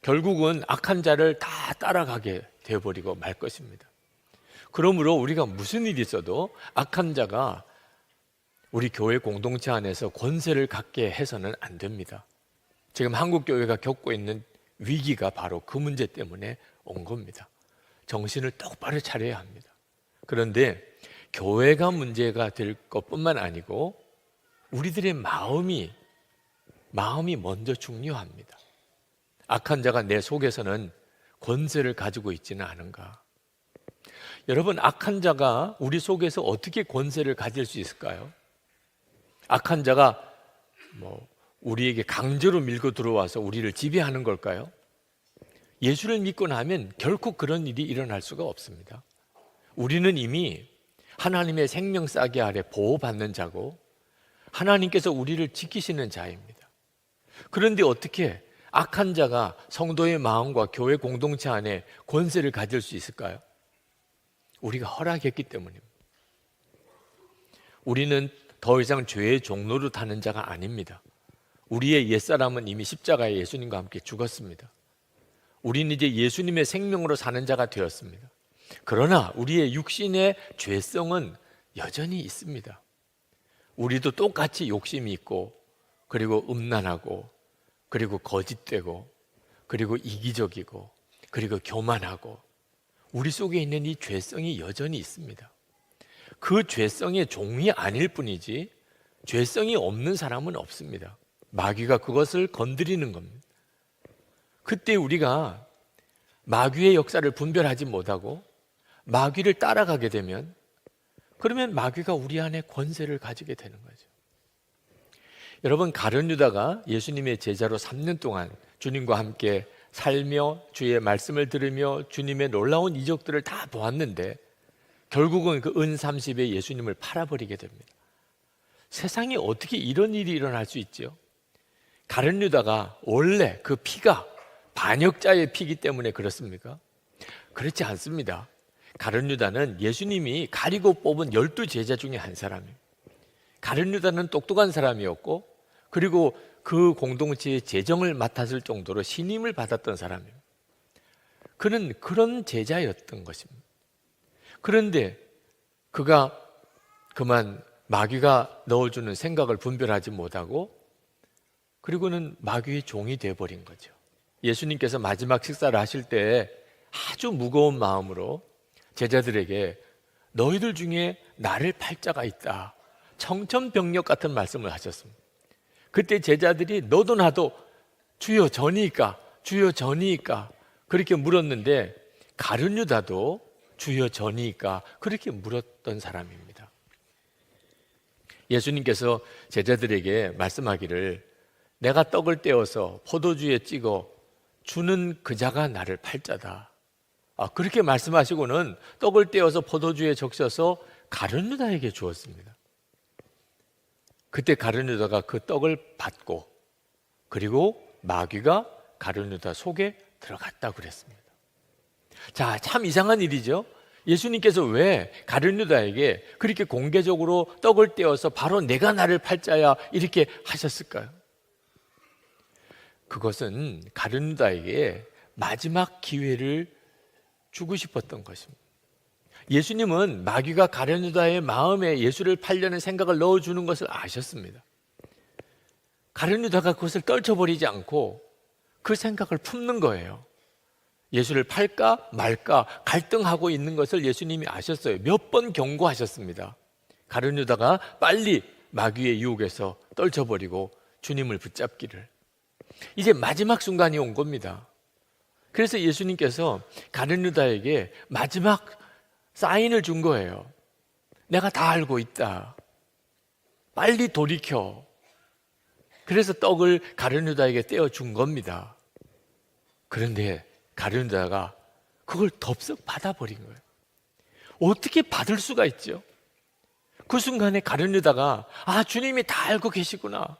결국은 악한 자를 다 따라가게 되어버리고 말 것입니다. 그러므로 우리가 무슨 일이 있어도 악한 자가 우리 교회 공동체 안에서 권세를 갖게 해서는 안 됩니다. 지금 한국 교회가 겪고 있는 위기가 바로 그 문제 때문에 온 겁니다. 정신을 똑바로 차려야 합니다. 그런데 교회가 문제가 될 것뿐만 아니고 우리들의 마음이 먼저 중요합니다. 악한 자가 내 속에서는 권세를 가지고 있지는 않은가? 여러분, 악한 자가 우리 속에서 어떻게 권세를 가질 수 있을까요? 악한 자가 우리에게 강제로 밀고 들어와서 우리를 지배하는 걸까요? 예수를 믿고 나면 결코 그런 일이 일어날 수가 없습니다. 우리는 이미 하나님의 생명싸개 아래 보호받는 자고 하나님께서 우리를 지키시는 자입니다. 그런데 어떻게 악한 자가 성도의 마음과 교회 공동체 안에 권세를 가질 수 있을까요? 우리가 허락했기 때문입니다. 우리는 더 이상 죄의 종로로 타는 자가 아닙니다. 우리의 옛사람은 이미 십자가에 예수님과 함께 죽었습니다. 우리는 이제 예수님의 생명으로 사는 자가 되었습니다. 그러나 우리의 육신의 죄성은 여전히 있습니다. 우리도 똑같이 욕심이 있고, 그리고 음란하고, 그리고 거짓되고, 그리고 이기적이고, 그리고 교만하고, 우리 속에 있는 이 죄성이 여전히 있습니다. 그 죄성의 종이 아닐 뿐이지 죄성이 없는 사람은 없습니다. 마귀가 그것을 건드리는 겁니다. 그때 우리가 마귀의 역사를 분별하지 못하고 마귀를 따라가게 되면, 그러면 마귀가 우리 안에 권세를 가지게 되는 거죠. 여러분, 가룟 유다가 예수님의 제자로 3년 동안 주님과 함께 살며 주의 말씀을 들으며 주님의 놀라운 이적들을 다 보았는데 결국은 그 은 30에 예수님을 팔아버리게 됩니다. 세상에 어떻게 이런 일이 일어날 수 있죠? 가룟 유다가 원래 그 피가 반역자의 피기 때문에 그렇습니까? 그렇지 않습니다. 가룟 유다는 예수님이 가리고 뽑은 12제자 중에 한 사람이에요. 가룟 유다는 똑똑한 사람이었고 그리고 그 공동체의 재정을 맡았을 정도로 신임을 받았던 사람이에요. 그는 그런 제자였던 것입니다. 그런데 그가 그만 마귀가 넣어주는 생각을 분별하지 못하고 그리고는 마귀의 종이 되어버린 거죠. 예수님께서 마지막 식사를 하실 때 아주 무거운 마음으로 제자들에게 너희들 중에 나를 팔 자가 있다, 청천벽력 같은 말씀을 하셨습니다. 그때 제자들이 너도 나도 주여 저니까 주여 저니까 그렇게 물었는데 가룟 유다도 주여 저니까 그렇게 물었던 사람입니다. 예수님께서 제자들에게 말씀하기를 내가 떡을 떼어서 포도주에 찍어 주는 그 자가 나를 팔 자다. 그렇게 말씀하시고는 떡을 떼어서 포도주에 적셔서 가룟 유다에게 주었습니다. 그때 가룟 유다가 그 떡을 받고 그리고 마귀가 가룟 유다 속에 들어갔다고 그랬습니다. 자, 참 이상한 일이죠. 예수님께서 왜 가룟 유다에게 그렇게 공개적으로 떡을 떼어서 바로 내가 나를 팔 자야 이렇게 하셨을까요? 그것은 가룟 유다에게 마지막 기회를 주고 싶었던 것입니다. 예수님은 마귀가 가룟 유다의 마음에 예수를 팔려는 생각을 넣어주는 것을 아셨습니다. 가룟 유다가 그것을 떨쳐버리지 않고 그 생각을 품는 거예요. 예수를 팔까 말까 갈등하고 있는 것을 예수님이 아셨어요. 몇 번 경고하셨습니다. 가룟 유다가 빨리 마귀의 유혹에서 떨쳐버리고 주님을 붙잡기를. 이제 마지막 순간이 온 겁니다. 그래서 예수님께서 가룟 유다에게 마지막 사인을 준 거예요. 내가 다 알고 있다. 빨리 돌이켜. 그래서 떡을 가룟 유다에게 떼어준 겁니다. 그런데 가룟 유다가 그걸 덥석 받아버린 거예요. 어떻게 받을 수가 있죠? 그 순간에 가룟 유다가 주님이 다 알고 계시구나.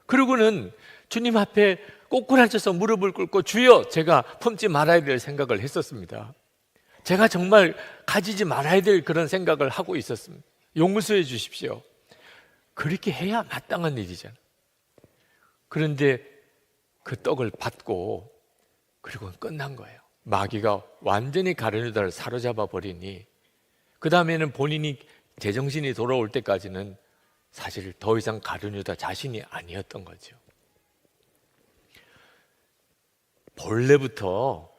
그러고는 주님 앞에 꼬꾸라져서 무릎을 꿇고 주여 제가 품지 말아야 될 생각을 했었습니다. 제가 정말 가지지 말아야 될 그런 생각을 하고 있었습니다. 용서해 주십시오. 그렇게 해야 마땅한 일이잖아요. 그런데 그 떡을 받고 그리고 끝난 거예요. 마귀가 완전히 가룟 유다를 사로잡아 버리니 그 다음에는 본인이 제정신이 돌아올 때까지는 사실 더 이상 가룟 유다 자신이 아니었던 거죠. 본래부터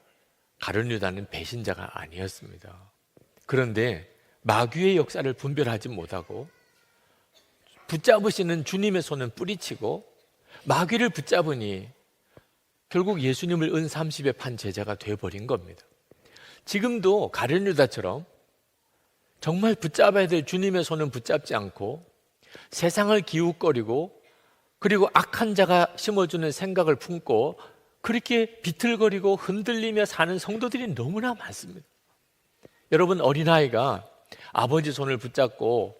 가룟 유다는 배신자가 아니었습니다. 그런데 마귀의 역사를 분별하지 못하고 붙잡으시는 주님의 손은 뿌리치고 마귀를 붙잡으니 결국 예수님을 은 30에 판 제자가 되어버린 겁니다. 지금도 가룟 유다처럼 정말 붙잡아야 될 주님의 손은 붙잡지 않고 세상을 기웃거리고 그리고 악한 자가 심어주는 생각을 품고 그렇게 비틀거리고 흔들리며 사는 성도들이 너무나 많습니다. 여러분, 어린아이가 아버지 손을 붙잡고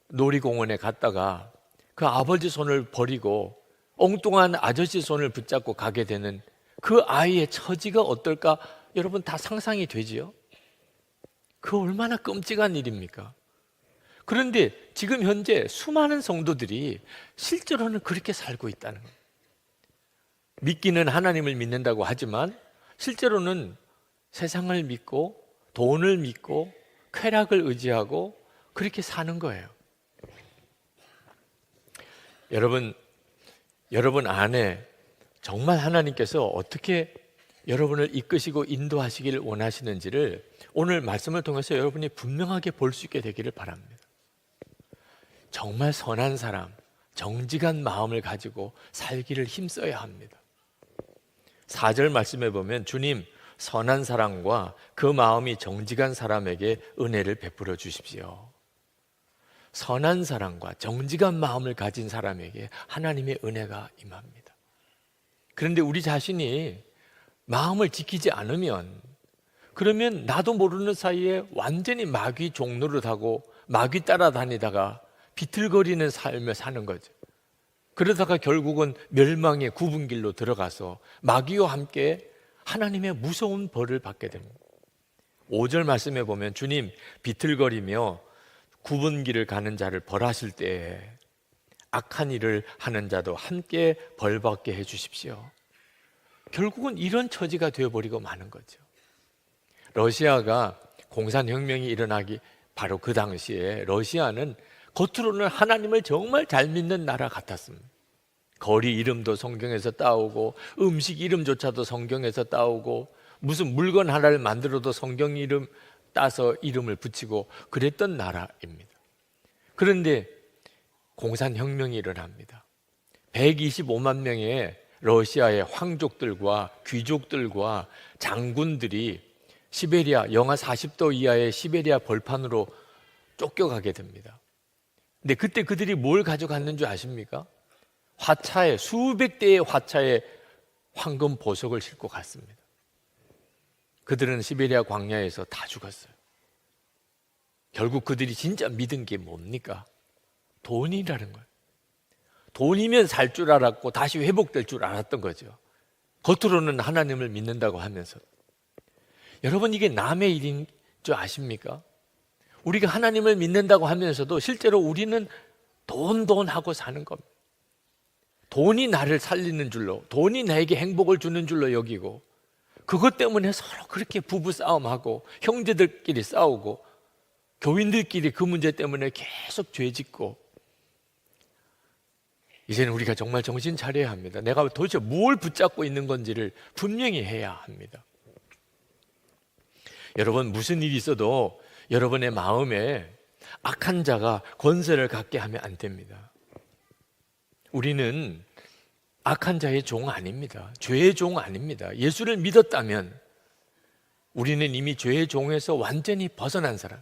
놀이공원에 갔다가 그 아버지 손을 버리고 엉뚱한 아저씨 손을 붙잡고 가게 되는 그 아이의 처지가 어떨까? 여러분 다 상상이 되지요? 그 얼마나 끔찍한 일입니까? 그런데 지금 현재 수많은 성도들이 실제로는 그렇게 살고 있다는 거예요. 믿기는 하나님을 믿는다고 하지만 실제로는 세상을 믿고 돈을 믿고 쾌락을 의지하고 그렇게 사는 거예요. 여러분 안에 정말 하나님께서 어떻게 여러분을 이끄시고 인도하시기를 원하시는지를 오늘 말씀을 통해서 여러분이 분명하게 볼 수 있게 되기를 바랍니다. 정말 선한 사람, 정직한 마음을 가지고 살기를 힘써야 합니다. 4절 말씀에 보면 주님, 선한 사람과 그 마음이 정직한 사람에게 은혜를 베풀어 주십시오. 선한 사랑과 정직한 마음을 가진 사람에게 하나님의 은혜가 임합니다. 그런데 우리 자신이 마음을 지키지 않으면, 그러면 나도 모르는 사이에 완전히 마귀 종노릇하고 마귀 따라다니다가 비틀거리는 삶을 사는 거죠. 그러다가 결국은 멸망의 굽은 길로 들어가서 마귀와 함께 하나님의 무서운 벌을 받게 됩니다. 5절 말씀에 보면 주님 비틀거리며 굽은 길을 가는 자를 벌하실 때에 악한 일을 하는 자도 함께 벌받게 해주십시오. 결국은 이런 처지가 되어버리고 마는 거죠. 러시아가 공산혁명이 일어나기 바로 그 당시에 러시아는 겉으로는 하나님을 정말 잘 믿는 나라 같았습니다. 거리 이름도 성경에서 따오고 음식 이름조차도 성경에서 따오고 무슨 물건 하나를 만들어도 성경 이름 따서 이름을 붙이고 그랬던 나라입니다. 그런데 공산혁명이 일어납니다. 125만 명의 러시아의 황족들과 귀족들과 장군들이 시베리아, 영하 40도 이하의 시베리아 벌판으로 쫓겨가게 됩니다. 근데 그때 그들이 뭘 가져갔는 줄 아십니까? 화차에, 수백 대의 화차에 황금 보석을 싣고 갔습니다. 그들은 시베리아 광야에서 다 죽었어요. 결국 그들이 진짜 믿은 게 뭡니까? 돈이라는 거예요. 돈이면 살 줄 알았고 다시 회복될 줄 알았던 거죠. 겉으로는 하나님을 믿는다고 하면서. 여러분, 이게 남의 일인 줄 아십니까? 우리가 하나님을 믿는다고 하면서도 실제로 우리는 돈 하고 사는 겁니다. 돈이 나를 살리는 줄로, 돈이 나에게 행복을 주는 줄로 여기고, 그것 때문에 서로 그렇게 부부 싸움하고 형제들끼리 싸우고 교인들끼리 그 문제 때문에 계속 죄짓고. 이제는 우리가 정말 정신 차려야 합니다. 내가 도대체 뭘 붙잡고 있는 건지를 분명히 해야 합니다. 여러분, 무슨 일이 있어도 여러분의 마음에 악한 자가 권세를 갖게 하면 안 됩니다. 우리는 악한 자의 종 아닙니다. 죄의 종 아닙니다. 예수를 믿었다면 우리는 이미 죄의 종에서 완전히 벗어난 사람.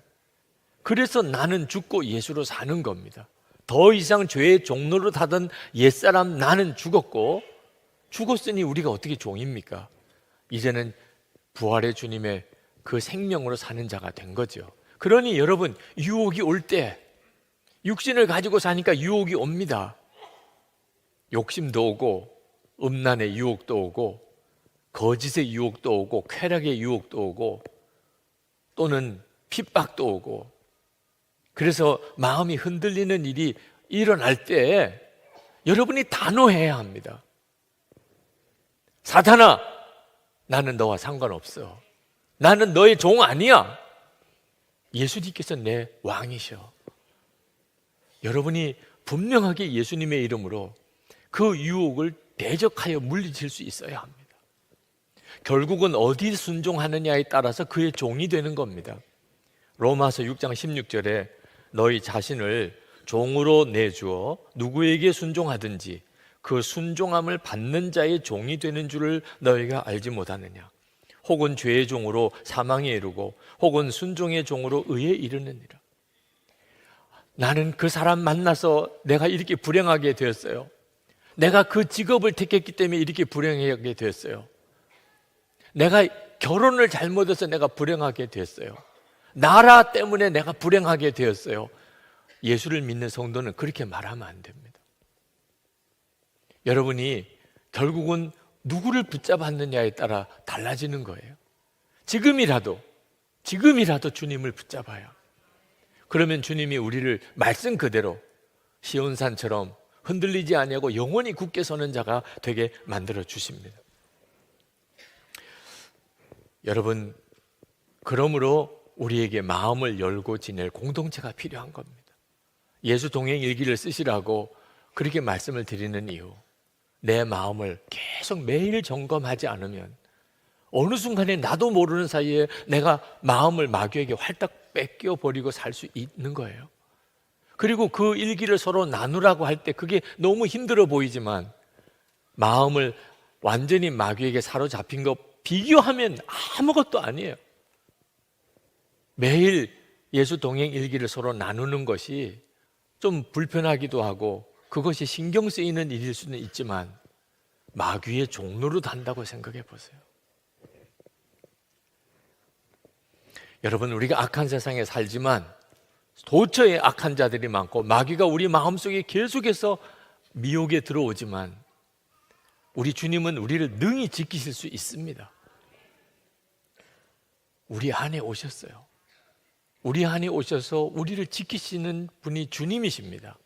그래서 나는 죽고 예수로 사는 겁니다. 더 이상 죄의 종노릇 하던 옛사람 나는 죽었고, 죽었으니 우리가 어떻게 종입니까? 이제는 부활의 주님의 그 생명으로 사는 자가 된 거죠. 그러니 여러분, 유혹이 올 때 육신을 가지고 사니까 유혹이 옵니다. 욕심도 오고 음란의 유혹도 오고 거짓의 유혹도 오고 쾌락의 유혹도 오고 또는 핍박도 오고, 그래서 마음이 흔들리는 일이 일어날 때 여러분이 단호해야 합니다. 사탄아, 나는 너와 상관없어. 나는 너의 종 아니야. 예수님께서 내 왕이셔. 여러분이 분명하게 예수님의 이름으로 그 유혹을 대적하여 물리칠 수 있어야 합니다. 결국은 어디 순종하느냐에 따라서 그의 종이 되는 겁니다. 로마서 6장 16절에 너희 자신을 종으로 내주어 누구에게 순종하든지 그 순종함을 받는 자의 종이 되는 줄을 너희가 알지 못하느냐. 혹은 죄의 종으로 사망에 이르고 혹은 순종의 종으로 의에 이르느니라. 나는 그 사람 만나서 내가 이렇게 불행하게 되었어요. 내가 그 직업을 택했기 때문에 이렇게 불행하게 되었어요. 내가 결혼을 잘못해서 내가 불행하게 되었어요. 나라 때문에 내가 불행하게 되었어요. 예수를 믿는 성도는 그렇게 말하면 안 됩니다. 여러분이 결국은 누구를 붙잡았느냐에 따라 달라지는 거예요. 지금이라도 주님을 붙잡아요. 그러면 주님이 우리를 말씀 그대로 시온산처럼 흔들리지 아니하고 영원히 굳게 서는 자가 되게 만들어 주십니다. 여러분, 그러므로 우리에게 마음을 열고 지낼 공동체가 필요한 겁니다. 예수 동행 일기를 쓰시라고 그렇게 말씀을 드리는 이유, 내 마음을 계속 매일 점검하지 않으면 어느 순간에 나도 모르는 사이에 내가 마음을 마귀에게 활딱 뺏겨버리고 살 수 있는 거예요. 그리고 그 일기를 서로 나누라고 할 때 그게 너무 힘들어 보이지만 마음을 완전히 마귀에게 사로잡힌 것 비교하면 아무것도 아니에요. 매일 예수 동행 일기를 서로 나누는 것이 좀 불편하기도 하고 그것이 신경 쓰이는 일일 수는 있지만 마귀의 종로로 단다고 생각해 보세요. 여러분, 우리가 악한 세상에 살지만 도처에 악한 자들이 많고 마귀가 우리 마음속에 계속해서 미혹에 들어오지만 우리 주님은 우리를 능히 지키실 수 있습니다. 우리 안에 오셨어요. 우리 안에 오셔서 우리를 지키시는 분이 주님이십니다.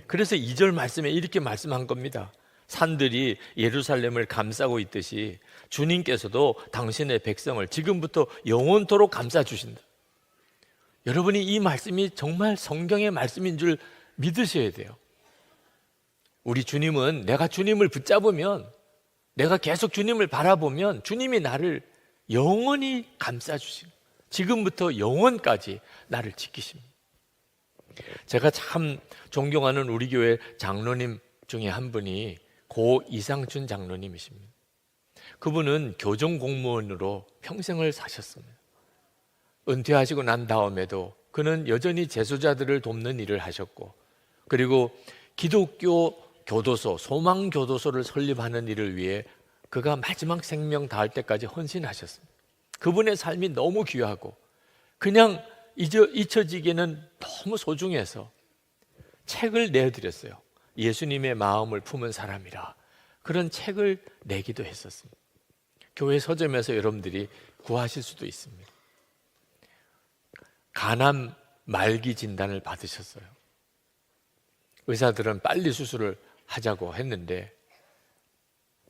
그래서 2절 말씀에 이렇게 말씀한 겁니다. 산들이 예루살렘을 감싸고 있듯이 주님께서도 당신의 백성을 지금부터 영원토록 감싸주신다. 여러분이 이 말씀이 정말 성경의 말씀인 줄 믿으셔야 돼요. 우리 주님은 내가 주님을 붙잡으면, 내가 계속 주님을 바라보면 주님이 나를 영원히 감싸주십니다. 지금부터 영원까지 나를 지키십니다. 제가 참 존경하는 우리 교회 장로님 중에 한 분이 고 이상춘 장로님이십니다. 그분은 교정 공무원으로 평생을 사셨습니다. 은퇴하시고 난 다음에도 그는 여전히 재소자들을 돕는 일을 하셨고, 그리고 기독교 교도소, 소망교도소를 설립하는 일을 위해 그가 마지막 생명 다할 때까지 헌신하셨습니다. 그분의 삶이 너무 귀하고 그냥 잊혀지기에는 너무 소중해서 책을 내드렸어요. 예수님의 마음을 품은 사람이라 그런 책을 내기도 했었습니다. 교회 서점에서 여러분들이 구하실 수도 있습니다. 간암 말기 진단을 받으셨어요. 의사들은 빨리 수술을 하자고 했는데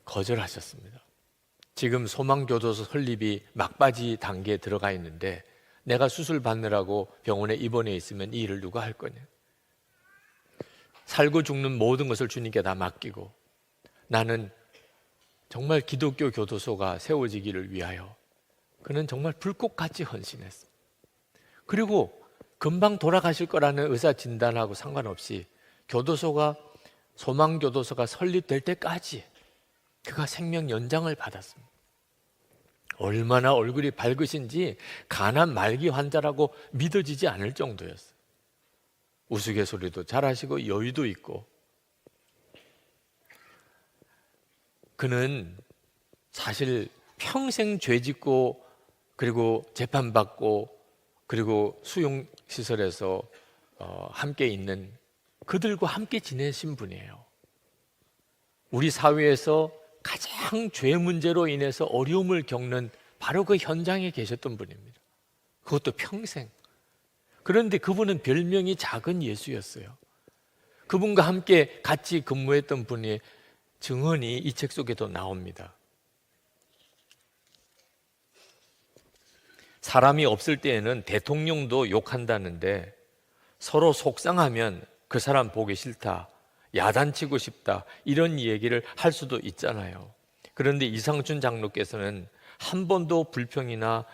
거절하셨습니다. 지금 소망교도소 설립이 막바지 단계에 들어가 있는데 내가 수술 받느라고 병원에 입원해 있으면 이 일을 누가 할 거냐. 살고 죽는 모든 것을 주님께 다 맡기고 나는 정말 기독교 교도소가 세워지기를 위하여 그는 정말 불꽃같이 헌신했습니다. 그리고 금방 돌아가실 거라는 의사 진단하고 상관없이 소망교도소가 설립될 때까지 그가 생명 연장을 받았습니다. 얼마나 얼굴이 밝으신지 간암 말기 환자라고 믿어지지 않을 정도였어요. 우스갯소리도 잘하시고 여유도 있고. 그는 사실 평생 죄 짓고 그리고 재판받고 그리고 수용시설에서 함께 있는 그들과 함께 지내신 분이에요. 우리 사회에서 가장 죄 문제로 인해서 어려움을 겪는 바로 그 현장에 계셨던 분입니다. 그것도 평생. 그런데 그분은 별명이 작은 예수였어요. 그분과 함께 같이 근무했던 분의 증언이 이 책 속에도 나옵니다. 사람이 없을 때에는 대통령도 욕한다는데 서로 속상하면 그 사람 보기 싫다, 야단치고 싶다, 이런 얘기를 할 수도 있잖아요. 그런데 이상춘 장로께서는 한 번도 불평이나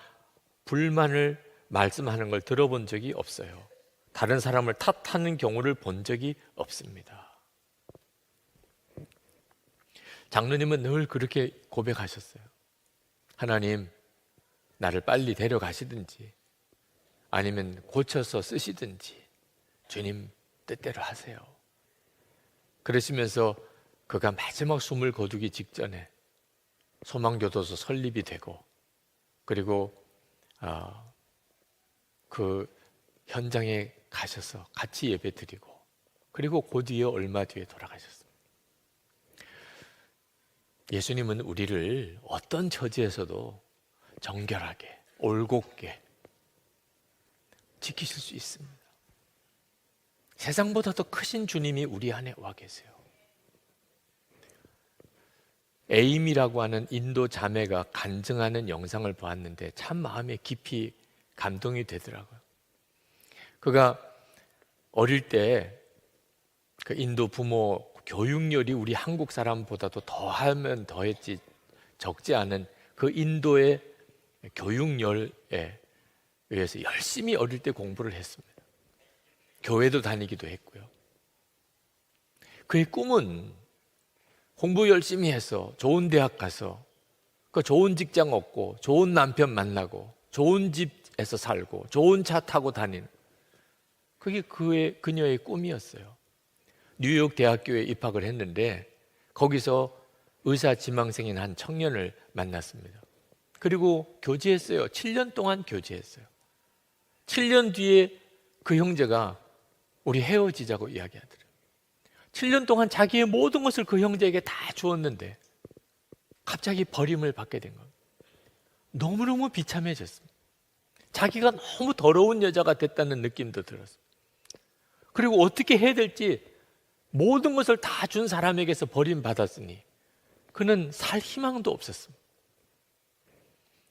불만을 말씀하는 걸 들어본 적이 없어요. 다른 사람을 탓하는 경우를 본 적이 없습니다. 장로님은 늘 그렇게 고백하셨어요. 하나님, 나를 빨리 데려가시든지 아니면 고쳐서 쓰시든지 주님 뜻대로 하세요. 그러시면서 그가 마지막 숨을 거두기 직전에 소망교도소 설립이 되고 그리고 그 현장에 가셔서 같이 예배드리고 그리고 그 뒤에 얼마 뒤에 돌아가셨습니다. 예수님은 우리를 어떤 처지에서도 정결하게 올곧게 지키실 수 있습니다. 세상보다 더 크신 주님이 우리 안에 와 계세요. 에임이라고 하는 인도 자매가 간증하는 영상을 보았는데 참 마음에 깊이 감동이 되더라고요. 그가 어릴 때 그 인도 부모 교육열이 우리 한국 사람보다도 더하면 더했지 적지 않은 그 인도의 교육열에 의해서 열심히 어릴 때 공부를 했습니다. 교회도 다니기도 했고요. 그의 꿈은 공부 열심히 해서 좋은 대학 가서 그 좋은 직장 얻고 좋은 남편 만나고 좋은 집에서 살고 좋은 차 타고 다니는 그게 그녀의 꿈이었어요. 뉴욕 대학교에 입학을 했는데 거기서 의사 지망생인 한 청년을 만났습니다. 그리고 교제했어요. 7년 동안 교제했어요. 7년 뒤에 그 형제가 우리 헤어지자고 이야기하더래요. 7년 동안 자기의 모든 것을 그 형제에게 다 주었는데 갑자기 버림을 받게 된 겁니다. 너무너무 비참해졌습니다. 자기가 너무 더러운 여자가 됐다는 느낌도 들었어요. 그리고 어떻게 해야 될지 모든 것을 다 준 사람에게서 버림받았으니 그는 살 희망도 없었습니다.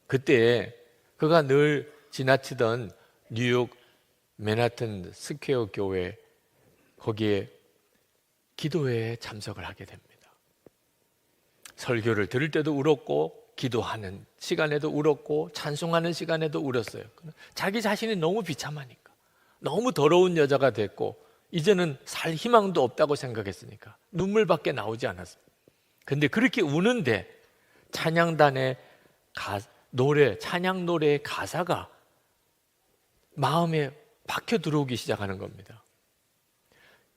그때 그가 늘 지나치던 뉴욕 맨하튼 스퀘어 교회, 거기에 기도회에 참석을 하게 됩니다. 설교를 들을 때도 울었고 기도하는 시간에도 울었고 찬송하는 시간에도 울었어요. 자기 자신이 너무 비참하니까, 너무 더러운 여자가 됐고 이제는 살 희망도 없다고 생각했으니까 눈물밖에 나오지 않았습니다. 근데 그렇게 우는데 찬양단의 찬양 노래의 가사가 마음에 박혀 들어오기 시작하는 겁니다.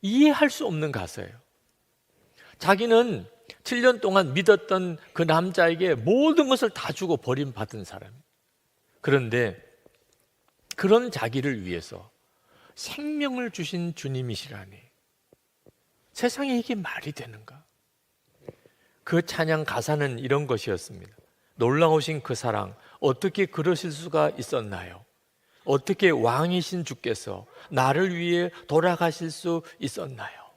이해할 수 없는 가사예요. 자기는 7년 동안 믿었던 그 남자에게 모든 것을 다 주고 버림받은 사람이에요. 그런데 그런 자기를 위해서 생명을 주신 주님이시라니, 세상에 이게 말이 되는가? 그 찬양 가사는 이런 것이었습니다. 놀라우신 그 사랑, 어떻게 그러실 수가 있었나요? 어떻게 왕이신 주께서 나를 위해 돌아가실 수 있었나요?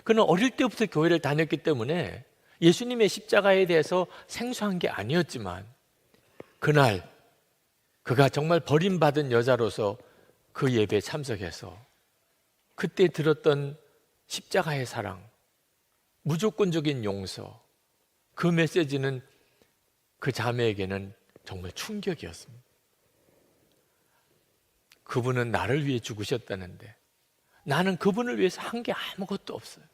그는 어릴 때부터 교회를 다녔기 때문에 예수님의 십자가에 대해서 생소한 게 아니었지만 그날 그가 정말 버림받은 여자로서 그 예배에 참석해서 그때 들었던 십자가의 사랑, 무조건적인 용서, 그 메시지는 그 자매에게는 정말 충격이었습니다. 그분은 나를 위해 죽으셨다는데 나는 그분을 위해서 한 게 아무것도 없어요.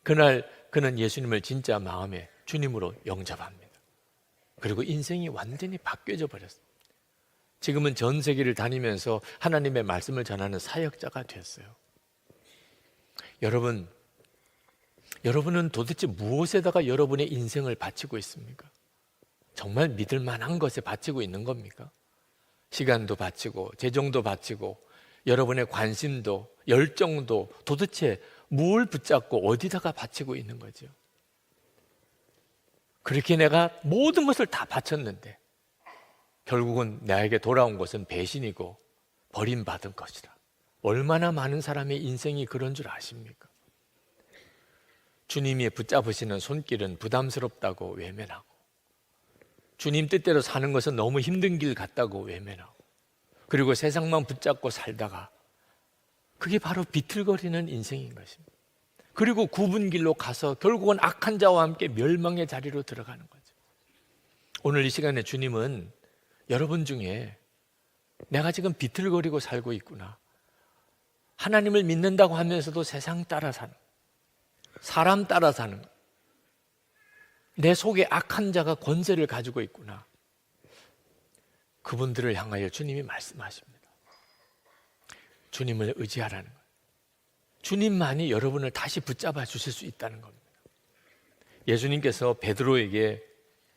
그날 그는 예수님을 진짜 마음에 주님으로 영접합니다. 그리고 인생이 완전히 바뀌어져 버렸어요. 지금은 전 세계를 다니면서 하나님의 말씀을 전하는 사역자가 됐어요. 여러분은 도대체 무엇에다가 여러분의 인생을 바치고 있습니까? 정말 믿을 만한 것에 바치고 있는 겁니까? 시간도 바치고 재정도 바치고 여러분의 관심도 열정도 도대체 뭘 붙잡고 어디다가 바치고 있는 거죠? 그렇게 내가 모든 것을 다 바쳤는데 결국은 나에게 돌아온 것은 배신이고 버림받은 것이다. 얼마나 많은 사람의 인생이 그런 줄 아십니까? 주님이 붙잡으시는 손길은 부담스럽다고 외면하고 주님 뜻대로 사는 것은 너무 힘든 길 같다고 외면하고 그리고 세상만 붙잡고 살다가 그게 바로 비틀거리는 인생인 것입니다. 그리고 굽은 길로 가서 결국은 악한 자와 함께 멸망의 자리로 들어가는 거죠. 오늘 이 시간에 주님은 여러분 중에 내가 지금 비틀거리고 살고 있구나, 하나님을 믿는다고 하면서도 세상 따라 사는, 사람 따라 사는, 내 속에 악한 자가 권세를 가지고 있구나, 그분들을 향하여 주님이 말씀하십니다. 주님을 의지하라는 거예요. 주님만이 여러분을 다시 붙잡아 주실 수 있다는 겁니다. 예수님께서 베드로에게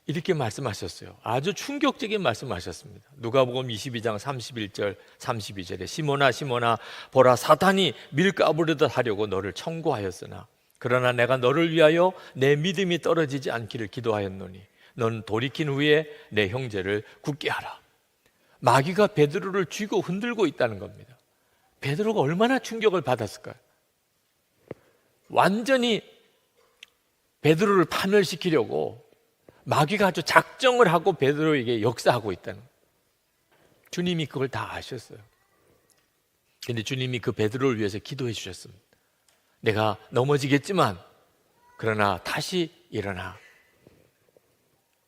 이렇게 말씀하셨어요. 아주 충격적인 말씀하셨습니다. 누가복음 22장 31절 32절에 시몬아 시몬아 보라 사탄이 밀가부르듯 하려고 너를 청구하였으나 그러나 내가 너를 위하여 내 믿음이 떨어지지 않기를 기도하였노니 넌 돌이킨 후에 내 형제를 굳게 하라. 마귀가 베드로를 쥐고 흔들고 있다는 겁니다. 베드로가 얼마나 충격을 받았을까요? 완전히 베드로를 파멸시키려고 마귀가 아주 작정을 하고 베드로에게 역사하고 있다는 거예요. 주님이 그걸 다 아셨어요. 그런데 주님이 그 베드로를 위해서 기도해 주셨습니다. 내가 넘어지겠지만 그러나 다시 일어나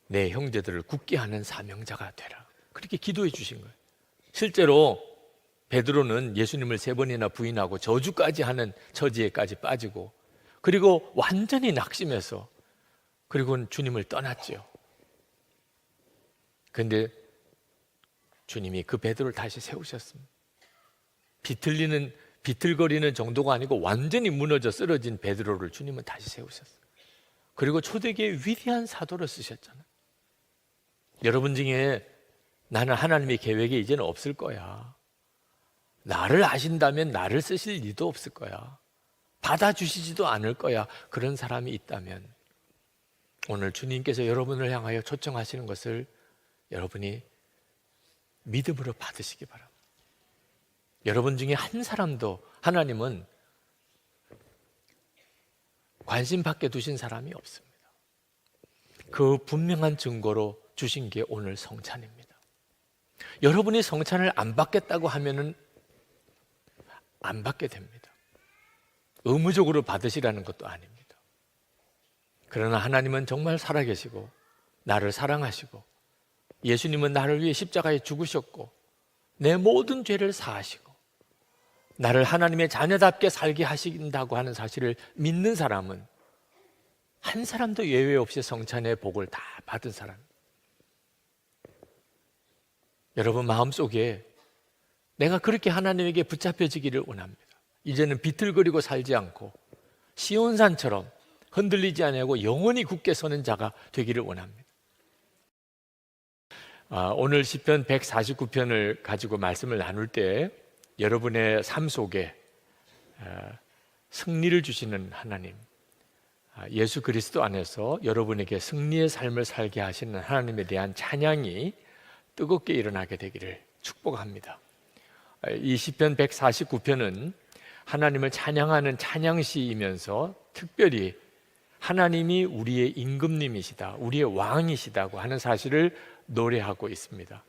내 형제들을 굳게 하는 사명자가 되라. 그렇게 기도해 주신 거예요. 실제로 베드로는 예수님을 3번이나 부인하고 저주까지 하는 처지에까지 빠지고 그리고 완전히 낙심해서 그리고는 주님을 떠났죠. 그런데 주님이 그 베드로를 다시 세우셨습니다. 비틀거리는 정도가 아니고 완전히 무너져 쓰러진 베드로를 주님은 다시 세우셨어요. 그리고 초대교회의 위대한 사도를 쓰셨잖아요. 여러분 중에 나는 하나님의 계획에 이제는 없을 거야, 나를 아신다면 나를 쓰실 리도 없을 거야, 받아주시지도 않을 거야, 그런 사람이 있다면 오늘 주님께서 여러분을 향하여 초청하시는 것을 여러분이 믿음으로 받으시기 바랍니다. 여러분 중에 한 사람도 하나님은 관심 밖에 두신 사람이 없습니다. 그 분명한 증거로 주신 게 오늘 성찬입니다. 여러분이 성찬을 안 받겠다고 하면은 안 받게 됩니다. 의무적으로 받으시라는 것도 아닙니다. 그러나 하나님은 정말 살아계시고 나를 사랑하시고 예수님은 나를 위해 십자가에 죽으셨고 내 모든 죄를 사하시고 나를 하나님의 자녀답게 살게 하신다고 하는 사실을 믿는 사람은 한 사람도 예외 없이 성찬의 복을 다 받은 사람입니다. 여러분 마음속에 내가 그렇게 하나님에게 붙잡혀지기를 원합니다. 이제는 비틀거리고 살지 않고 시온산처럼 흔들리지 아니하고 영원히 굳게 서는 자가 되기를 원합니다. 오늘 시편 149편을 가지고 말씀을 나눌 때 여러분의 삶 속에 승리를 주시는 하나님, 예수 그리스도 안에서 여러분에게 승리의 삶을 살게 하시는 하나님에 대한 찬양이 뜨겁게 일어나게 되기를 축복합니다. 이 시편 149편은 하나님을 찬양하는 찬양시이면서 특별히 하나님이 우리의 임금님이시다, 우리의 왕이시다고 하는 사실을 노래하고 있습니다.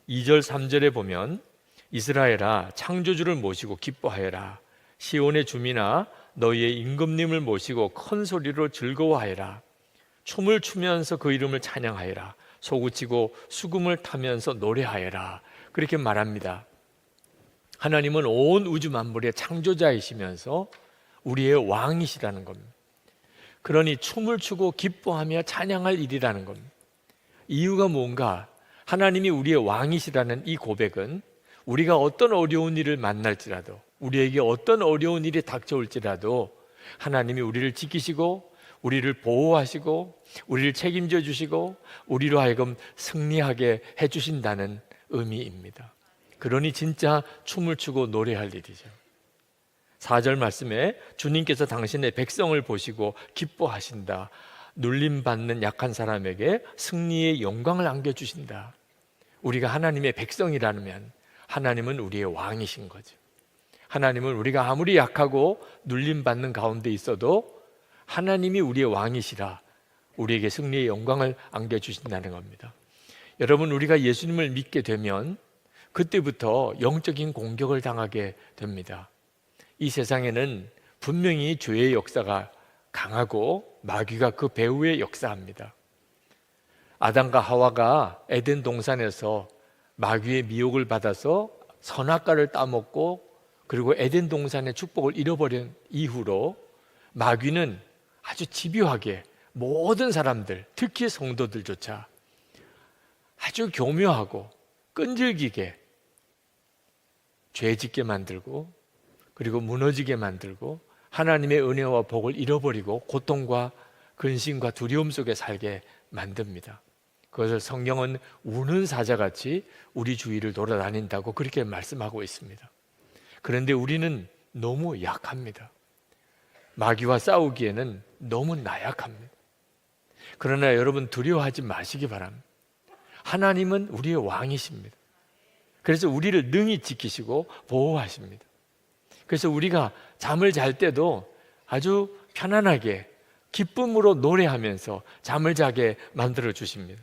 2절 3절에 보면 이스라엘아 창조주를 모시고 기뻐하여라, 시온의 주민아 너희의 임금님을 모시고 큰 소리로 즐거워하여라, 춤을 추면서 그 이름을 찬양하여라, 소구치고 수금을 타면서 노래하여라, 그렇게 말합니다. 하나님은 온 우주 만물의 창조자이시면서 우리의 왕이시라는 겁니다. 그러니 춤을 추고 기뻐하며 찬양할 일이라는 겁니다. 이유가 뭔가, 하나님이 우리의 왕이시라는 이 고백은 우리가 어떤 어려운 일을 만날지라도, 우리에게 어떤 어려운 일이 닥쳐올지라도 하나님이 우리를 지키시고 우리를 보호하시고 우리를 책임져 주시고 우리로 하여금 승리하게 해주신다는 의미입니다. 그러니 진짜 춤을 추고 노래할 일이죠. 4절 말씀에 주님께서 당신의 백성을 보시고 기뻐하신다, 눌림받는 약한 사람에게 승리의 영광을 안겨주신다. 우리가 하나님의 백성이라면 하나님은 우리의 왕이신 거죠. 하나님은 우리가 아무리 약하고 눌림받는 가운데 있어도 하나님이 우리의 왕이시라 우리에게 승리의 영광을 안겨주신다는 겁니다. 여러분, 우리가 예수님을 믿게 되면 그때부터 영적인 공격을 당하게 됩니다. 이 세상에는 분명히 죄의 역사가 강하고 마귀가 그 배후에 역사합니다. 아담과 하와가 에덴 동산에서 마귀의 미혹을 받아서 선악과를 따먹고 그리고 에덴 동산의 축복을 잃어버린 이후로 마귀는 아주 집요하게 모든 사람들, 특히 성도들조차 아주 교묘하고 끈질기게 죄짓게 만들고 그리고 무너지게 만들고 하나님의 은혜와 복을 잃어버리고 고통과 근심과 두려움 속에 살게 만듭니다. 그것을 성경은 우는 사자같이 우리 주위를 돌아다닌다고 그렇게 말씀하고 있습니다. 그런데 우리는 너무 약합니다. 마귀와 싸우기에는 너무 나약합니다. 그러나 여러분 두려워하지 마시기 바랍니다. 하나님은 우리의 왕이십니다. 그래서 우리를 능히 지키시고 보호하십니다. 그래서 우리가 잠을 잘 때도 아주 편안하게 기쁨으로 노래하면서 잠을 자게 만들어 주십니다.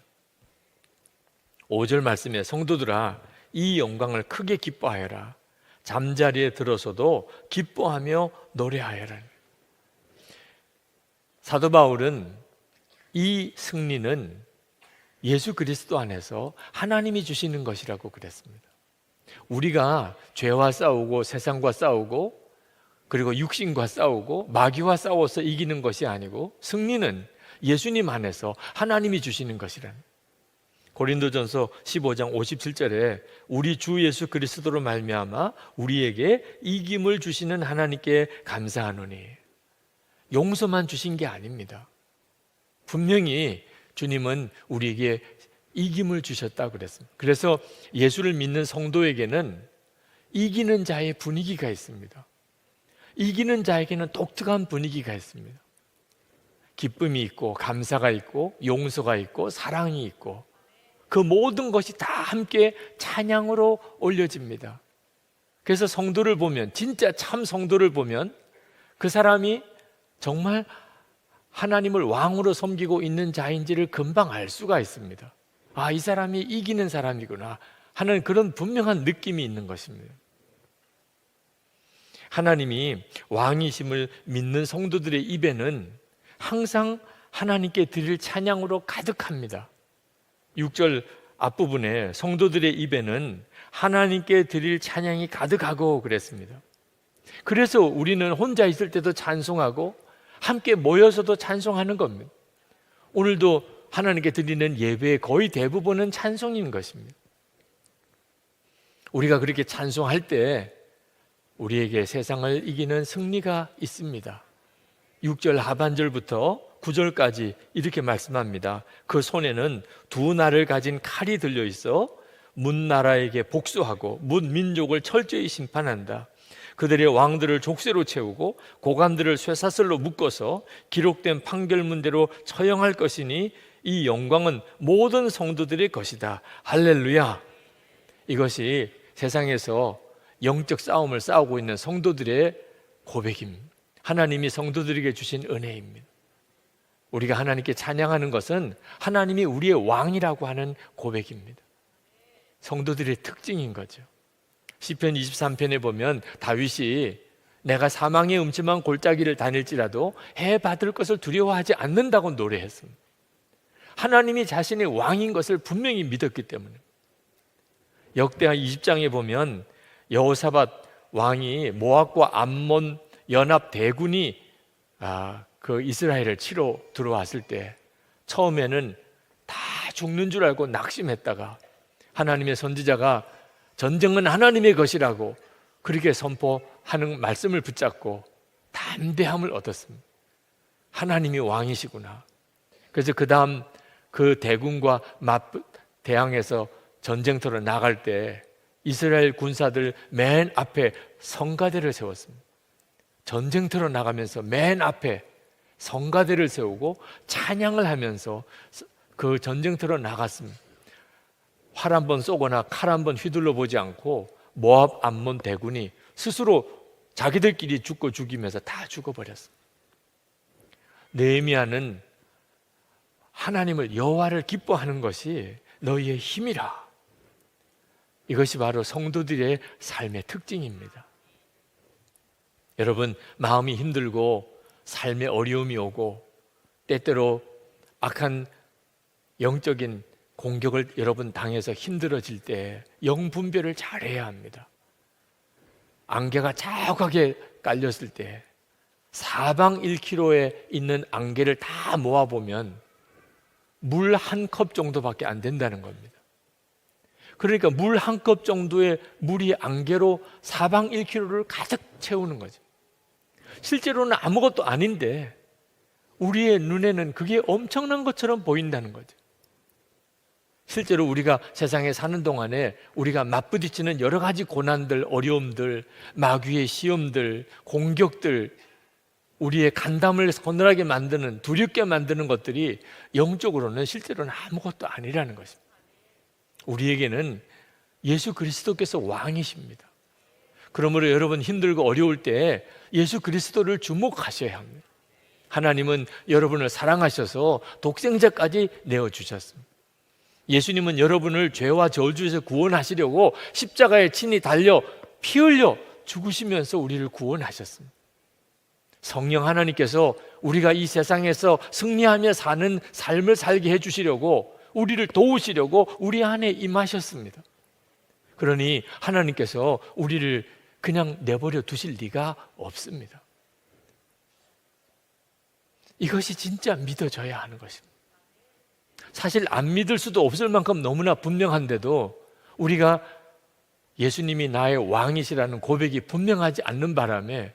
5절 말씀에 성도들아 이 영광을 크게 기뻐하여라, 잠자리에 들어서도 기뻐하며 노래하여라. 사도 바울은 이 승리는 예수 그리스도 안에서 하나님이 주시는 것이라고 그랬습니다. 우리가 죄와 싸우고 세상과 싸우고 그리고 육신과 싸우고 마귀와 싸워서 이기는 것이 아니고 승리는 예수님 안에서 하나님이 주시는 것이라는. 고린도전서 15장 57절에 우리 주 예수 그리스도로 말미암아 우리에게 이김을 주시는 하나님께 감사하노니, 용서만 주신 게 아닙니다. 분명히 주님은 우리에게 이김을 주셨다고 그랬습니다. 그래서 예수를 믿는 성도에게는 이기는 자의 분위기가 있습니다. 이기는 자에게는 독특한 분위기가 있습니다. 기쁨이 있고 감사가 있고 용서가 있고 사랑이 있고, 그 모든 것이 다 함께 찬양으로 올려집니다. 그래서 성도를 보면, 진짜 참 성도를 보면 그 사람이 정말 하나님을 왕으로 섬기고 있는 자인지를 금방 알 수가 있습니다. 아, 이 사람이 이기는 사람이구나 하는 그런 분명한 느낌이 있는 것입니다. 하나님이 왕이심을 믿는 성도들의 입에는 항상 하나님께 드릴 찬양으로 가득합니다. 6절 앞부분에 성도들의 입에는 하나님께 드릴 찬양이 가득하고 그랬습니다. 그래서 우리는 혼자 있을 때도 찬송하고 함께 모여서도 찬송하는 겁니다. 오늘도 하나님께 드리는 예배의 거의 대부분은 찬송인 것입니다. 우리가 그렇게 찬송할 때 우리에게 세상을 이기는 승리가 있습니다. 6절 하반절부터 9절까지 이렇게 말씀합니다. 그 손에는 두 날을 가진 칼이 들려 있어 문 나라에게 복수하고 문 민족을 철저히 심판한다. 그들의 왕들을 족쇄로 채우고 고관들을 쇠사슬로 묶어서 기록된 판결문대로 처형할 것이니 이 영광은 모든 성도들의 것이다. 할렐루야. 이것이 세상에서 영적 싸움을 싸우고 있는 성도들의 고백입니다. 하나님이 성도들에게 주신 은혜입니다. 우리가 하나님께 찬양하는 것은 하나님이 우리의 왕이라고 하는 고백입니다. 성도들의 특징인 거죠. 시편 23편에 보면 다윗이 내가 사망의 음침한 골짜기를 다닐지라도 해 받을 것을 두려워하지 않는다고 노래했습니다. 하나님이 자신의 왕인 것을 분명히 믿었기 때문에. 역대하 20장에 보면 여호사밧 왕이 모압과 암몬 연합 대군이 그 이스라엘을 치러 들어왔을 때 처음에는 다 죽는 줄 알고 낙심했다가 하나님의 선지자가 전쟁은 하나님의 것이라고 그렇게 선포하는 말씀을 붙잡고 담대함을 얻었습니다. 하나님이 왕이시구나. 그래서 그 다음 그 대군과 대항해서 전쟁터로 나갈 때 이스라엘 군사들 맨 앞에 성가대를 세웠습니다. 전쟁터로 나가면서 맨 앞에 성가대를 세우고 찬양을 하면서 그 전쟁터로 나갔습니다. 활 한 번 쏘거나 칼 한 번 휘둘러 보지 않고 모압 암몬 대군이 스스로 자기들끼리 죽고 죽이면서 다 죽어버렸습니다. 느헤미야는 하나님을 여호와를 기뻐하는 것이 너희의 힘이라. 이것이 바로 성도들의 삶의 특징입니다. 여러분, 마음이 힘들고 삶에 어려움이 오고 때때로 악한 영적인 공격을 여러분 당해서 힘들어질 때 영분별을 잘해야 합니다. 안개가 자욱하게 깔렸을 때 사방 1km에 있는 안개를 다 모아보면 물 한 컵 정도밖에 안 된다는 겁니다. 그러니까 물 한 컵 정도의 물이 안개로 사방 1km를 가득 채우는 거죠. 실제로는 아무것도 아닌데 우리의 눈에는 그게 엄청난 것처럼 보인다는 거죠. 실제로 우리가 세상에 사는 동안에 우리가 맞부딪히는 여러 가지 고난들, 어려움들, 마귀의 시험들, 공격들, 우리의 간담을 서늘하게 만드는, 두렵게 만드는 것들이 영적으로는 실제로는 아무것도 아니라는 것입니다. 우리에게는 예수 그리스도께서 왕이십니다. 그러므로 여러분 힘들고 어려울 때 예수 그리스도를 주목하셔야 합니다. 하나님은 여러분을 사랑하셔서 독생자까지 내어주셨습니다. 예수님은 여러분을 죄와 저주에서 구원하시려고 십자가에 친히 달려 피 흘려 죽으시면서 우리를 구원하셨습니다. 성령 하나님께서 우리가 이 세상에서 승리하며 사는 삶을 살게 해주시려고, 우리를 도우시려고 우리 안에 임하셨습니다. 그러니 하나님께서 우리를 그냥 내버려 두실 리가 없습니다. 이것이 진짜 믿어져야 하는 것입니다. 사실 안 믿을 수도 없을 만큼 너무나 분명한데도 우리가 예수님이 나의 왕이시라는 고백이 분명하지 않는 바람에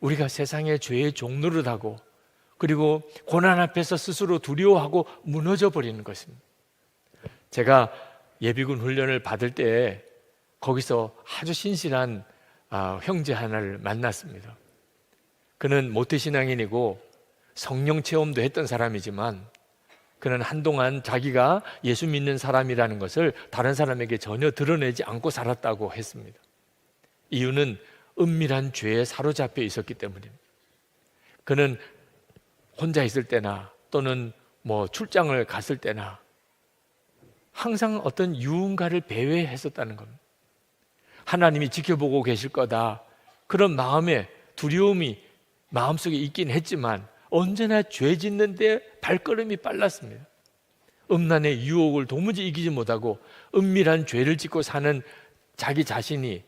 우리가 세상의 죄의 종노릇하고 그리고 고난 앞에서 스스로 두려워하고 무너져 버리는 것입니다. 제가 예비군 훈련을 받을 때 거기서 아주 신실한 형제 하나를 만났습니다. 그는 모태신앙인이고 성령 체험도 했던 사람이지만 그는 한동안 자기가 예수 믿는 사람이라는 것을 다른 사람에게 전혀 드러내지 않고 살았다고 했습니다. 이유는 은밀한 죄에 사로잡혀 있었기 때문입니다. 그는 혼자 있을 때나 또는 출장을 갔을 때나 항상 어떤 유흥가를 배회했었다는 겁니다. 하나님이 지켜보고 계실 거다, 그런 마음에 두려움이 마음속에 있긴 했지만 언제나 죄 짓는데 발걸음이 빨랐습니다. 음란의 유혹을 도무지 이기지 못하고 은밀한 죄를 짓고 사는 자기 자신이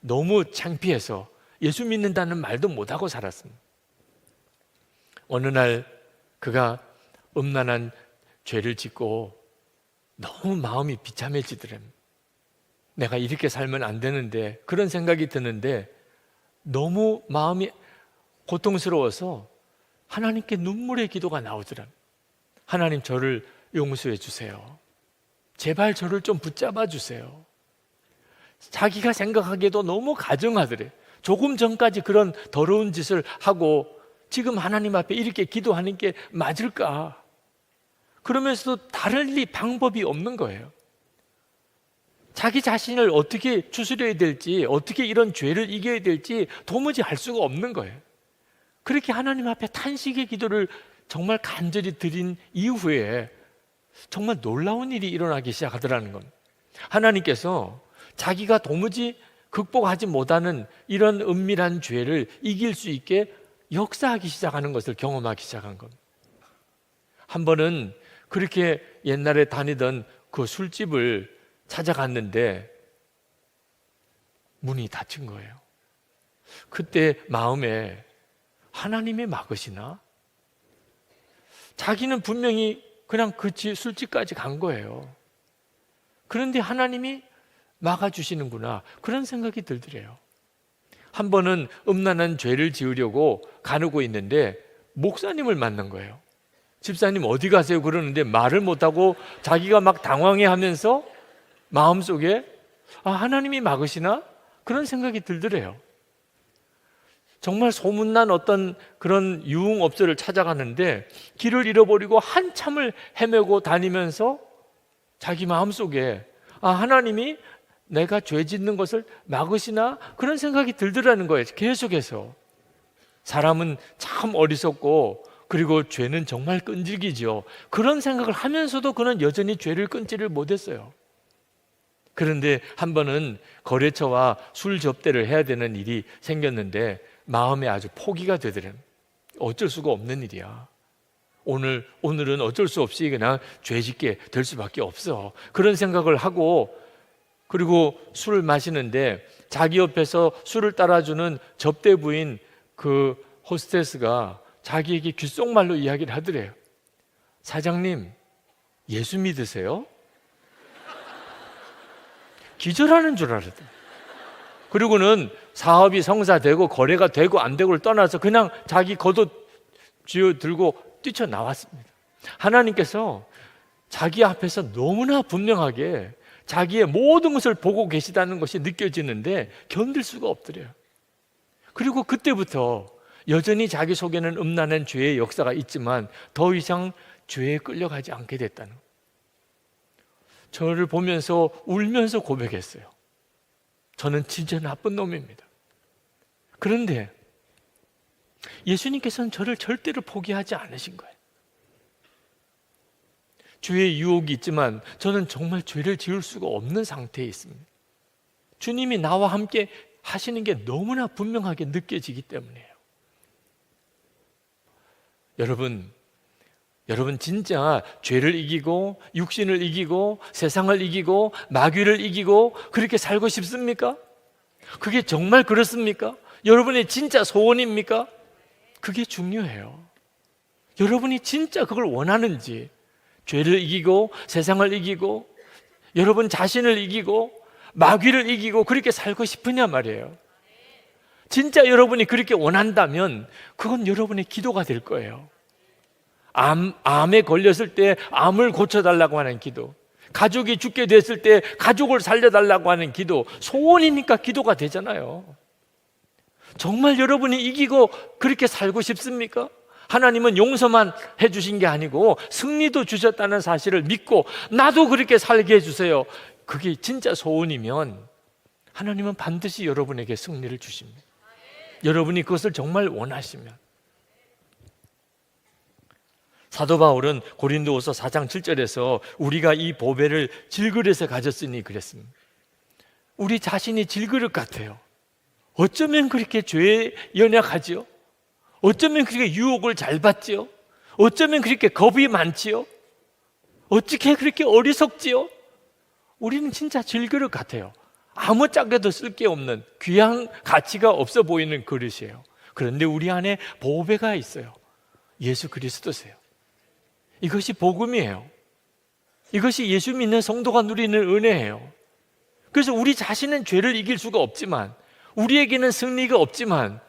너무 창피해서 예수 믿는다는 말도 못하고 살았습니다. 어느 날 그가 음란한 죄를 짓고 너무 마음이 비참해지더랍니다. 내가 이렇게 살면 안 되는데, 그런 생각이 드는데 너무 마음이 고통스러워서 하나님께 눈물의 기도가 나오더랍니다. 하나님, 저를 용서해 주세요. 제발 저를 좀 붙잡아 주세요. 자기가 생각하기에도 너무 가증하더래. 조금 전까지 그런 더러운 짓을 하고 지금 하나님 앞에 이렇게 기도하는 게 맞을까? 그러면서도 다른 방법이 없는 거예요. 자기 자신을 어떻게 추스려야 될지, 어떻게 이런 죄를 이겨야 될지 도무지 알 수가 없는 거예요. 그렇게 하나님 앞에 탄식의 기도를 정말 간절히 드린 이후에 정말 놀라운 일이 일어나기 시작하더라는 겁니다. 하나님께서 자기가 도무지 극복하지 못하는 이런 은밀한 죄를 이길 수 있게 역사하기 시작하는 것을 경험하기 시작한 겁니다. 한 번은 그렇게 옛날에 다니던 그 술집을 찾아갔는데 문이 닫힌 거예요. 그때 마음에 하나님의 막으시나? 자기는 분명히 그냥 그 술집까지 간 거예요. 그런데 하나님이 막아주시는구나, 그런 생각이 들더래요. 한 번은 음란한 죄를 지으려고 가누고 있는데 목사님을 만난 거예요. 집사님 어디 가세요? 그러는데 말을 못하고 자기가 막 당황해하면서 마음속에 하나님이 막으시나? 그런 생각이 들더래요. 정말 소문난 어떤 그런 유흥업소를 찾아가는데 길을 잃어버리고 한참을 헤매고 다니면서 자기 마음속에 하나님이 내가 죄 짓는 것을 막으시나? 그런 생각이 들더라는 거예요. 계속해서. 사람은 참 어리석고 그리고 죄는 정말 끈질기죠. 그런 생각을 하면서도 그는 여전히 죄를 끊지를 못했어요. 그런데 한 번은 거래처와 술 접대를 해야 되는 일이 생겼는데 마음에 아주 포기가 되더래요. 어쩔 수가 없는 일이야. 오늘은 어쩔 수 없이 그냥 죄 짓게 될 수밖에 없어. 그런 생각을 하고, 그리고 술을 마시는데 자기 옆에서 술을 따라주는 접대 부인 그 호스테스가 자기에게 귓속말로 이야기를 하더래요. 사장님, 예수 믿으세요? 기절하는 줄 알았대. 그리고는 사업이 성사되고 거래가 되고 안 되고를 떠나서 그냥 자기 겉옷 쥐어 들고 뛰쳐나왔습니다. 하나님께서 자기 앞에서 너무나 분명하게 자기의 모든 것을 보고 계시다는 것이 느껴지는데 견딜 수가 없더래요. 그리고 그때부터 여전히 자기 속에는 음란한 죄의 역사가 있지만 더 이상 죄에 끌려가지 않게 됐다는 거예요. 저를 보면서 울면서 고백했어요. 저는 진짜 나쁜 놈입니다. 그런데 예수님께서는 저를 절대로 포기하지 않으신 거예요. 죄의 유혹이 있지만 저는 정말 죄를 지을 수가 없는 상태에 있습니다. 주님이 나와 함께 하시는 게 너무나 분명하게 느껴지기 때문이에요. 여러분 진짜 죄를 이기고 육신을 이기고 세상을 이기고 마귀를 이기고 그렇게 살고 싶습니까? 그게 정말 그렇습니까? 여러분의 진짜 소원입니까? 그게 중요해요. 여러분이 진짜 그걸 원하는지, 죄를 이기고 세상을 이기고 여러분 자신을 이기고 마귀를 이기고 그렇게 살고 싶으냐 말이에요. 진짜 여러분이 그렇게 원한다면 그건 여러분의 기도가 될 거예요. 암에 걸렸을 때 암을 고쳐달라고 하는 기도, 가족이 죽게 됐을 때 가족을 살려달라고 하는 기도, 소원이니까 기도가 되잖아요. 정말 여러분이 이기고 그렇게 살고 싶습니까? 하나님은 용서만 해주신 게 아니고 승리도 주셨다는 사실을 믿고 나도 그렇게 살게 해주세요. 그게 진짜 소원이면 하나님은 반드시 여러분에게 승리를 주십니다. 여러분이 그것을 정말 원하시면. 사도 바울은 고린도후서 4장 7절에서 우리가 이 보배를 질그릇에 가졌으니 그랬습니다. 우리 자신이 질그릇 같아요. 어쩌면 그렇게 죄에 연약하지요? 어쩌면 그렇게 유혹을 잘 받지요? 어쩌면 그렇게 겁이 많지요? 어떻게 그렇게 어리석지요? 우리는 진짜 질그릇 같아요. 아무짝에도 쓸 게 없는 귀한 가치가 없어 보이는 그릇이에요. 그런데 우리 안에 보배가 있어요. 예수 그리스도세요. 이것이 복음이에요. 이것이 예수 믿는 성도가 누리는 은혜예요. 그래서 우리 자신은 죄를 이길 수가 없지만, 우리에게는 승리가 없지만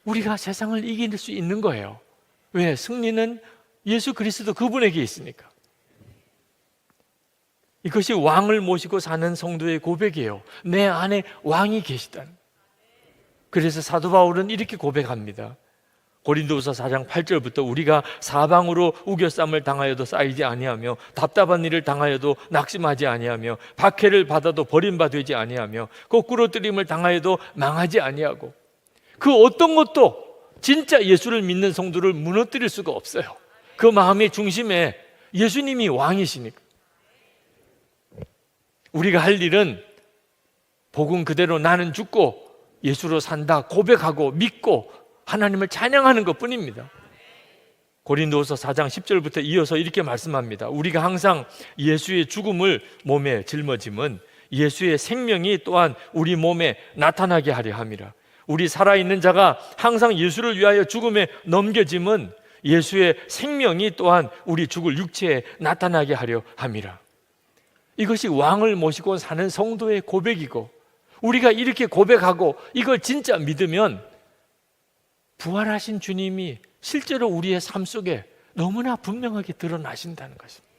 우리가 세상을 이길 수 있는 거예요. 왜? 승리는 예수 그리스도 그분에게 있으니까. 이것이 왕을 모시고 사는 성도의 고백이에요. 내 안에 왕이 계시다는. 그래서 사도 바울은 이렇게 고백합니다. 고린도후서 4장 8절부터 우리가 사방으로 우겨쌈을 당하여도 쌓이지 아니하며 답답한 일을 당하여도 낙심하지 아니하며 박해를 받아도 버림바 되지 아니하며 거꾸로 뜨림을 당하여도 망하지 아니하고, 그 어떤 것도 진짜 예수를 믿는 성도를 무너뜨릴 수가 없어요. 그 마음의 중심에 예수님이 왕이시니까. 우리가 할 일은 복음 그대로 나는 죽고 예수로 산다 고백하고 믿고 하나님을 찬양하는 것뿐입니다. 고린도후서 4장 10절부터 이어서 이렇게 말씀합니다. 우리가 항상 예수의 죽음을 몸에 짊어짐은 예수의 생명이 또한 우리 몸에 나타나게 하려 함이라. 우리 살아있는 자가 항상 예수를 위하여 죽음에 넘겨짐은 예수의 생명이 또한 우리 죽을 육체에 나타나게 하려 함이라. 이것이 왕을 모시고 사는 성도의 고백이고, 우리가 이렇게 고백하고 이걸 진짜 믿으면 부활하신 주님이 실제로 우리의 삶 속에 너무나 분명하게 드러나신다는 것입니다.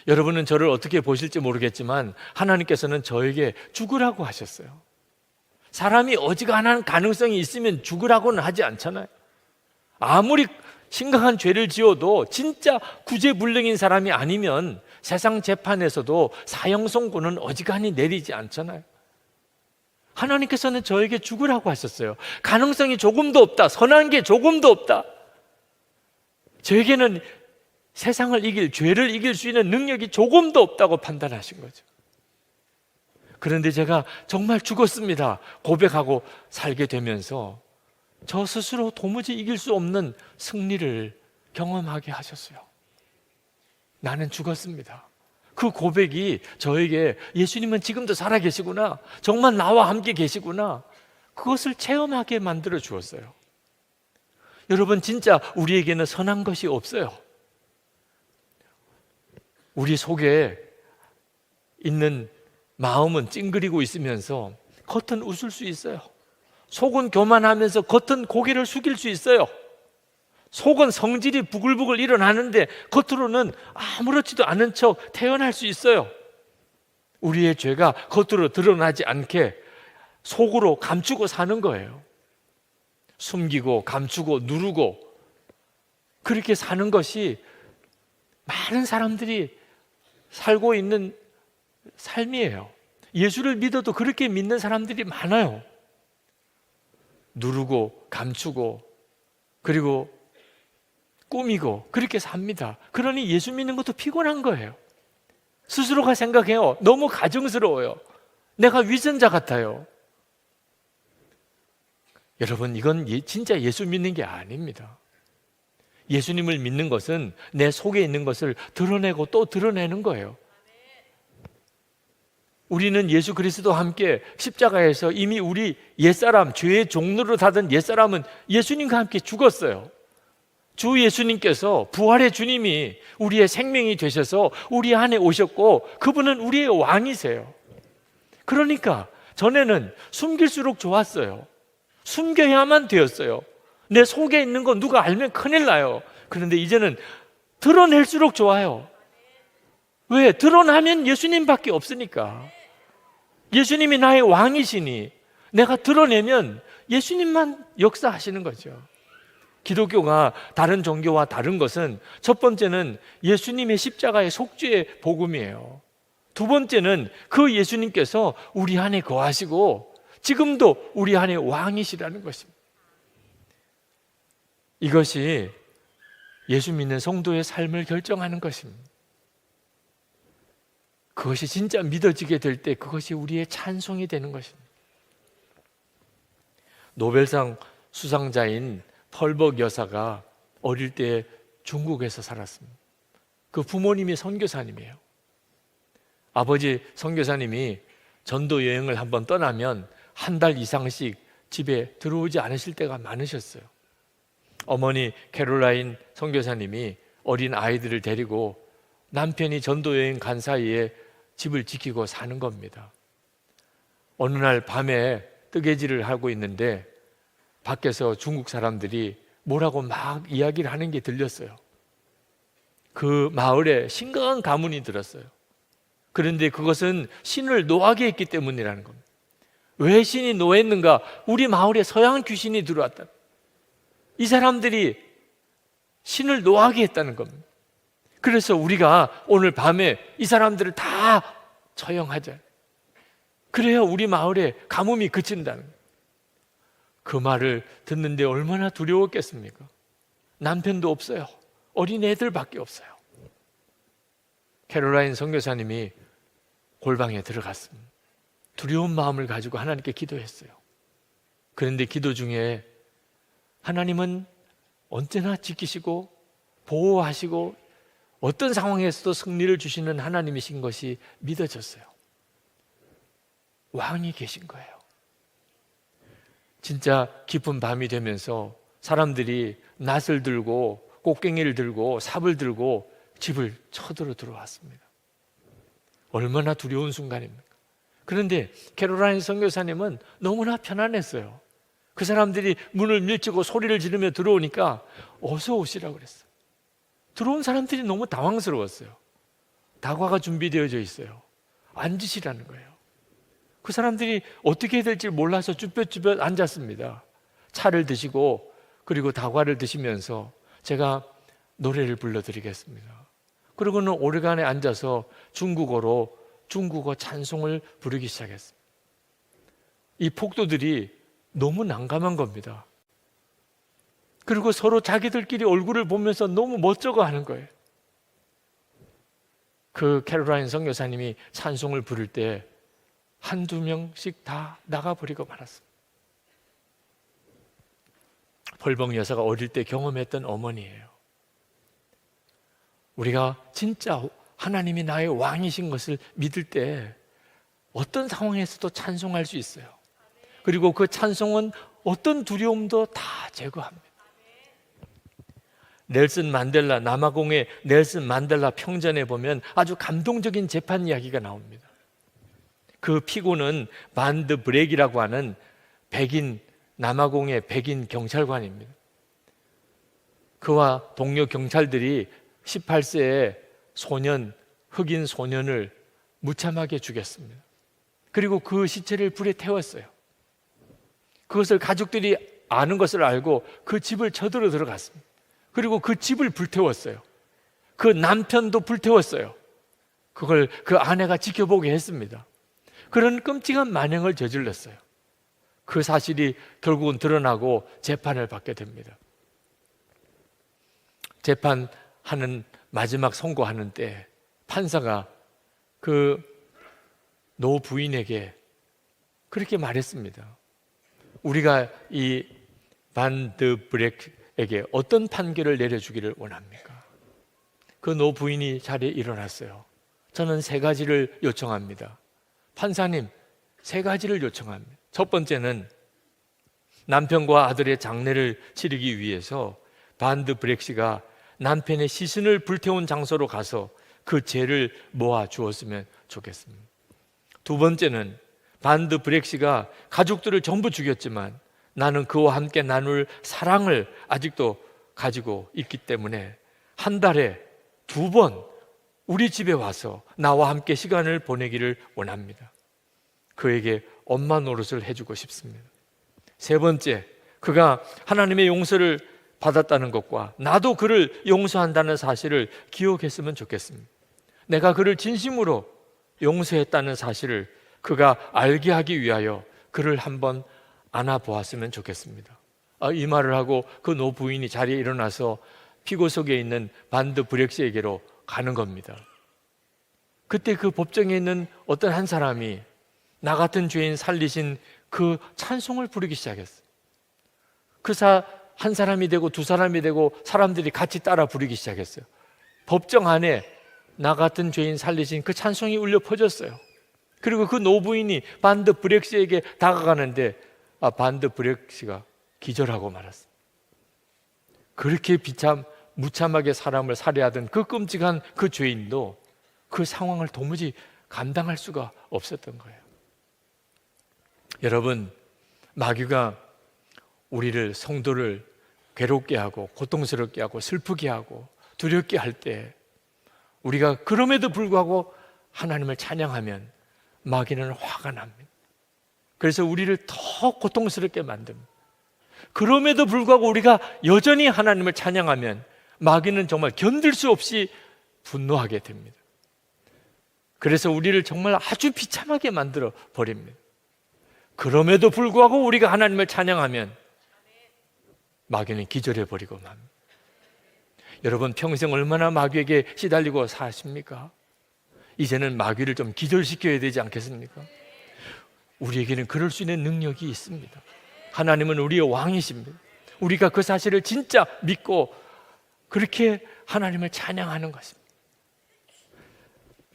여러분은 저를 어떻게 보실지 모르겠지만 하나님께서는 저에게 죽으라고 하셨어요. 사람이 어지간한 가능성이 있으면 죽으라고는 하지 않잖아요. 아무리 심각한 죄를 지어도 진짜 구제불능인 사람이 아니면 세상 재판에서도 사형 선고는 어지간히 내리지 않잖아요. 하나님께서는 저에게 죽으라고 하셨어요. 가능성이 조금도 없다, 선한 게 조금도 없다, 저에게는 세상을 이길, 죄를 이길 수 있는 능력이 조금도 없다고 판단하신 거죠. 그런데 제가 정말 죽었습니다 고백하고 살게 되면서 저 스스로 도무지 이길 수 없는 승리를 경험하게 하셨어요. 나는 죽었습니다. 그 고백이 저에게 예수님은 지금도 살아계시구나, 정말 나와 함께 계시구나, 그것을 체험하게 만들어 주었어요. 여러분, 진짜 우리에게는 선한 것이 없어요. 우리 속에 있는 마음은 찡그리고 있으면서 겉은 웃을 수 있어요. 속은 교만하면서 겉은 고개를 숙일 수 있어요. 속은 성질이 부글부글 일어나는데 겉으로는 아무렇지도 않은 척 태어날 수 있어요. 우리의 죄가 겉으로 드러나지 않게 속으로 감추고 사는 거예요. 숨기고 감추고 누르고 그렇게 사는 것이 많은 사람들이 살고 있는 삶이에요. 예수를 믿어도 그렇게 믿는 사람들이 많아요. 누르고 감추고 그리고 꾸미고 그렇게 삽니다. 그러니 예수 믿는 것도 피곤한 거예요. 스스로가 생각해요. 너무 가증스러워요. 내가 위선자 같아요. 여러분, 이건 진짜 예수 믿는 게 아닙니다. 예수님을 믿는 것은 내 속에 있는 것을 드러내고 또 드러내는 거예요. 우리는 예수 그리스도와 함께 십자가에서 이미 우리 옛사람, 죄의 종로로 닫은 옛사람은 예수님과 함께 죽었어요. 주 예수님께서 부활의 주님이 우리의 생명이 되셔서 우리 안에 오셨고 그분은 우리의 왕이세요. 그러니까 전에는 숨길수록 좋았어요. 숨겨야만 되었어요. 내 속에 있는 거 누가 알면 큰일 나요. 그런데 이제는 드러낼수록 좋아요. 왜? 드러나면 예수님밖에 없으니까. 예수님이 나의 왕이시니 내가 드러내면 예수님만 역사하시는 거죠. 기독교가 다른 종교와 다른 것은 첫 번째는 예수님의 십자가의 속죄의 복음이에요. 두 번째는 그 예수님께서 우리 안에 거하시고 지금도 우리 안에 왕이시라는 것입니다. 이것이 예수 믿는 성도의 삶을 결정하는 것입니다. 그것이 진짜 믿어지게 될 때 그것이 우리의 찬송이 되는 것입니다. 노벨상 수상자인 펄벅 여사가 어릴 때 중국에서 살았습니다. 그 부모님이 선교사님이에요. 아버지 선교사님이 전도 여행을 한번 떠나면 한 달 이상씩 집에 들어오지 않으실 때가 많으셨어요. 어머니 캐롤라인 선교사님이 어린 아이들을 데리고 남편이 전도 여행 간 사이에 집을 지키고 사는 겁니다. 어느 날 밤에 뜨개질을 하고 있는데 밖에서 중국 사람들이 뭐라고 막 이야기를 하는 게 들렸어요. 그 마을에 심각한 가문이 들었어요. 그런데 그것은 신을 노하게 했기 때문이라는 겁니다. 왜 신이 노했는가? 우리 마을에 서양 귀신이 들어왔다. 이 사람들이 신을 노하게 했다는 겁니다. 그래서 우리가 오늘 밤에 이 사람들을 다 처형하자. 그래야 우리 마을에 가뭄이 그친다는 거예요. 그 말을 듣는데 얼마나 두려웠겠습니까? 남편도 없어요. 어린 애들밖에 없어요. 캐롤라인 선교사님이 골방에 들어갔습니다. 두려운 마음을 가지고 하나님께 기도했어요. 그런데 기도 중에 하나님은 언제나 지키시고 보호하시고 어떤 상황에서도 승리를 주시는 하나님이신 것이 믿어졌어요. 왕이 계신 거예요. 진짜 깊은 밤이 되면서 사람들이 낫을 들고 꽃갱이를 들고 삽을 들고 집을 쳐들어 들어왔습니다. 얼마나 두려운 순간입니까? 그런데 캐롤라인 선교사님은 너무나 편안했어요. 그 사람들이 문을 밀치고 소리를 지르며 들어오니까 어서 오시라고 그랬어요. 들어온 사람들이 너무 당황스러웠어요. 다과가 준비되어져 있어요. 앉으시라는 거예요. 그 사람들이 어떻게 해야 될지 몰라서 쭈뼛쭈뼛 앉았습니다. 차를 드시고 그리고 다과를 드시면서 제가 노래를 불러드리겠습니다. 그러고는 오르간에 앉아서 중국어로 중국어 찬송을 부르기 시작했습니다. 이 폭도들이 너무 난감한 겁니다. 그리고 서로 자기들끼리 얼굴을 보면서 너무 멋쩍어 하는 거예요. 그 캐롤라인 선교사님이 찬송을 부를 때 한두 명씩 다 나가버리고 말았습니다. 펄벅 여사가 어릴 때 경험했던 어머니예요. 우리가 진짜 하나님이 나의 왕이신 것을 믿을 때 어떤 상황에서도 찬송할 수 있어요. 그리고 그 찬송은 어떤 두려움도 다 제거합니다. 넬슨 만델라, 남아공의 넬슨 만델라 평전에 보면 아주 감동적인 재판 이야기가 나옵니다. 그 피고는 반드 브렉이라고 하는 남아공의 백인 경찰관입니다. 그와 동료 경찰들이 18세의 흑인 소년을 무참하게 죽였습니다. 그리고 그 시체를 불에 태웠어요. 그것을 가족들이 아는 것을 알고 그 집을 쳐들어 들어갔습니다. 그리고 그 집을 불태웠어요. 그 남편도 불태웠어요. 그걸 그 아내가 지켜보게 했습니다. 그런 끔찍한 만행을 저질렀어요. 그 사실이 결국은 드러나고 재판을 받게 됩니다. 재판하는 마지막 선고하는 때 판사가 그 노 부인에게 그렇게 말했습니다. 우리가 이 반드 브렉에게 어떤 판결을 내려주기를 원합니까? 그 노 부인이 자리에 일어났어요. 저는 3가지를 요청합니다. 판사님, 3가지를 요청합니다. 첫 번째는 남편과 아들의 장례를 치르기 위해서 반드 브렉시가 남편의 시신을 불태운 장소로 가서 그 죄를 모아 주었으면 좋겠습니다. 두 번째는 반드 브렉시가 가족들을 전부 죽였지만 나는 그와 함께 나눌 사랑을 아직도 가지고 있기 때문에 한 달에 2번 우리 집에 와서 나와 함께 시간을 보내기를 원합니다. 그에게 엄마 노릇을 해주고 싶습니다. 세 번째, 그가 하나님의 용서를 받았다는 것과 나도 그를 용서한다는 사실을 기억했으면 좋겠습니다. 내가 그를 진심으로 용서했다는 사실을 그가 알게 하기 위하여 그를 한번 안아보았으면 좋겠습니다. 이 말을 하고 그 노부인이 자리에 일어나서 피고 속에 있는 반드 브렉시에게로 가는 겁니다. 그때 그 법정에 있는 어떤 한 사람이 나 같은 죄인 살리신 그 찬송을 부르기 시작했어요. 그 한 사람이 되고 두 사람이 되고 사람들이 같이 따라 부르기 시작했어요. 법정 안에 나 같은 죄인 살리신 그 찬송이 울려 퍼졌어요. 그리고 그 노부인이 반드 브렉시에게 다가가는데 반드 브렉시가 기절하고 말았어요. 그렇게 무참하게 사람을 살해하던 그 끔찍한 그 죄인도 그 상황을 도무지 감당할 수가 없었던 거예요. 여러분, 마귀가 우리를, 성도를 괴롭게 하고 고통스럽게 하고 슬프게 하고 두렵게 할 때 우리가 그럼에도 불구하고 하나님을 찬양하면 마귀는 화가 납니다. 그래서 우리를 더 고통스럽게 만듭니다. 그럼에도 불구하고 우리가 여전히 하나님을 찬양하면 마귀는 정말 견딜 수 없이 분노하게 됩니다. 그래서 우리를 정말 아주 비참하게 만들어 버립니다. 그럼에도 불구하고 우리가 하나님을 찬양하면 마귀는 기절해 버리고 맙니다. 여러분, 평생 얼마나 마귀에게 시달리고 사십니까? 이제는 마귀를 좀 기절시켜야 되지 않겠습니까? 우리에게는 그럴 수 있는 능력이 있습니다. 하나님은 우리의 왕이십니다. 우리가 그 사실을 진짜 믿고 그렇게 하나님을 찬양하는 것입니다.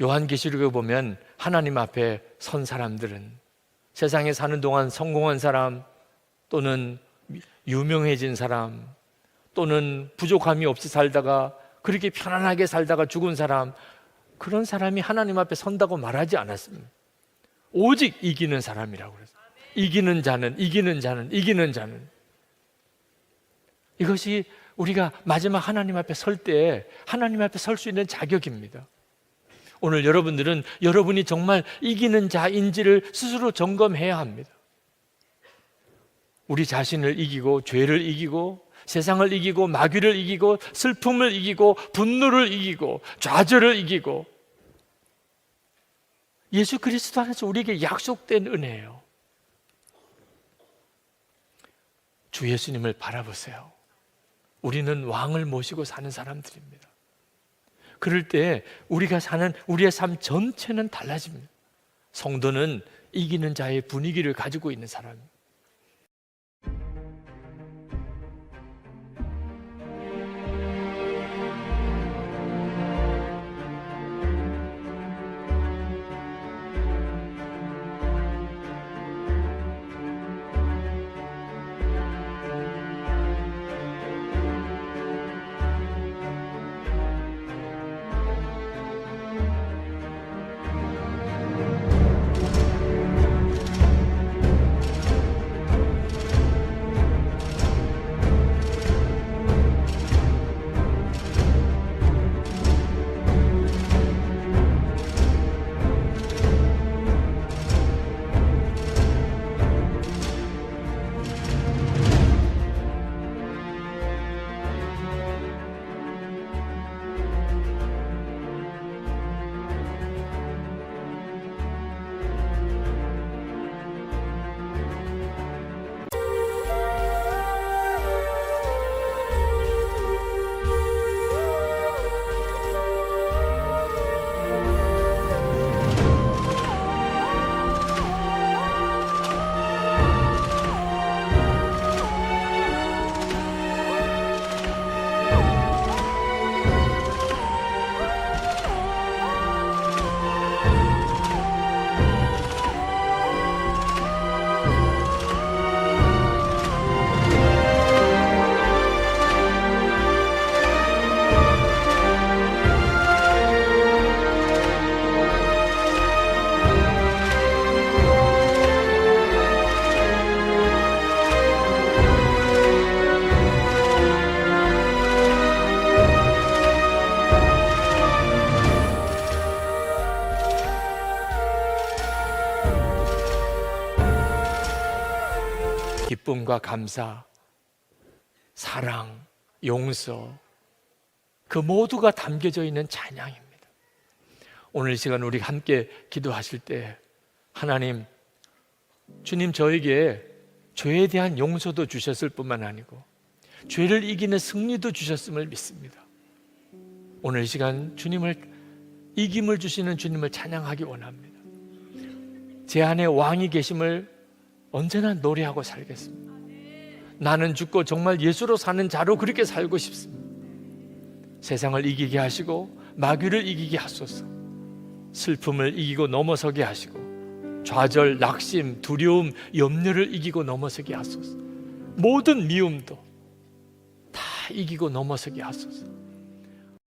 요한계시록에 보면 하나님 앞에 선 사람들은 세상에 사는 동안 성공한 사람, 또는 유명해진 사람, 또는 부족함이 없이 살다가 그렇게 편안하게 살다가 죽은 사람, 그런 사람이 하나님 앞에 선다고 말하지 않았습니다. 오직 이기는 사람이라고 그랬어요. 이기는 자는. 이것이 우리가 마지막 하나님 앞에 설 때 하나님 앞에 설 수 있는 자격입니다. 오늘 여러분들은 여러분이 정말 이기는 자인지를 스스로 점검해야 합니다. 우리 자신을 이기고, 죄를 이기고, 세상을 이기고, 마귀를 이기고, 슬픔을 이기고, 분노를 이기고, 좌절을 이기고, 예수 그리스도 안에서 우리에게 약속된 은혜예요. 주 예수님을 바라보세요. 우리는 왕을 모시고 사는 사람들입니다. 그럴 때 우리가 사는 우리의 삶 전체는 달라집니다. 성도는 이기는 자의 분위기를 가지고 있는 사람입니다. 기쁨과 감사, 사랑, 용서, 그 모두가 담겨져 있는 찬양입니다. 오늘 이 시간 우리 함께 기도하실 때 하나님, 주님 저에게 죄에 대한 용서도 주셨을 뿐만 아니고 죄를 이기는 승리도 주셨음을 믿습니다. 오늘 이 시간 주님을, 이김을 주시는 주님을 찬양하기 원합니다. 제 안에 왕이 계심을 언제나 노래하고 살겠습니다. 나는 죽고 정말 예수로 사는 자로 그렇게 살고 싶습니다. 세상을 이기게 하시고 마귀를 이기게 하소서. 슬픔을 이기고 넘어서게 하시고 좌절, 낙심, 두려움, 염려를 이기고 넘어서게 하소서. 모든 미움도 다 이기고 넘어서게 하소서.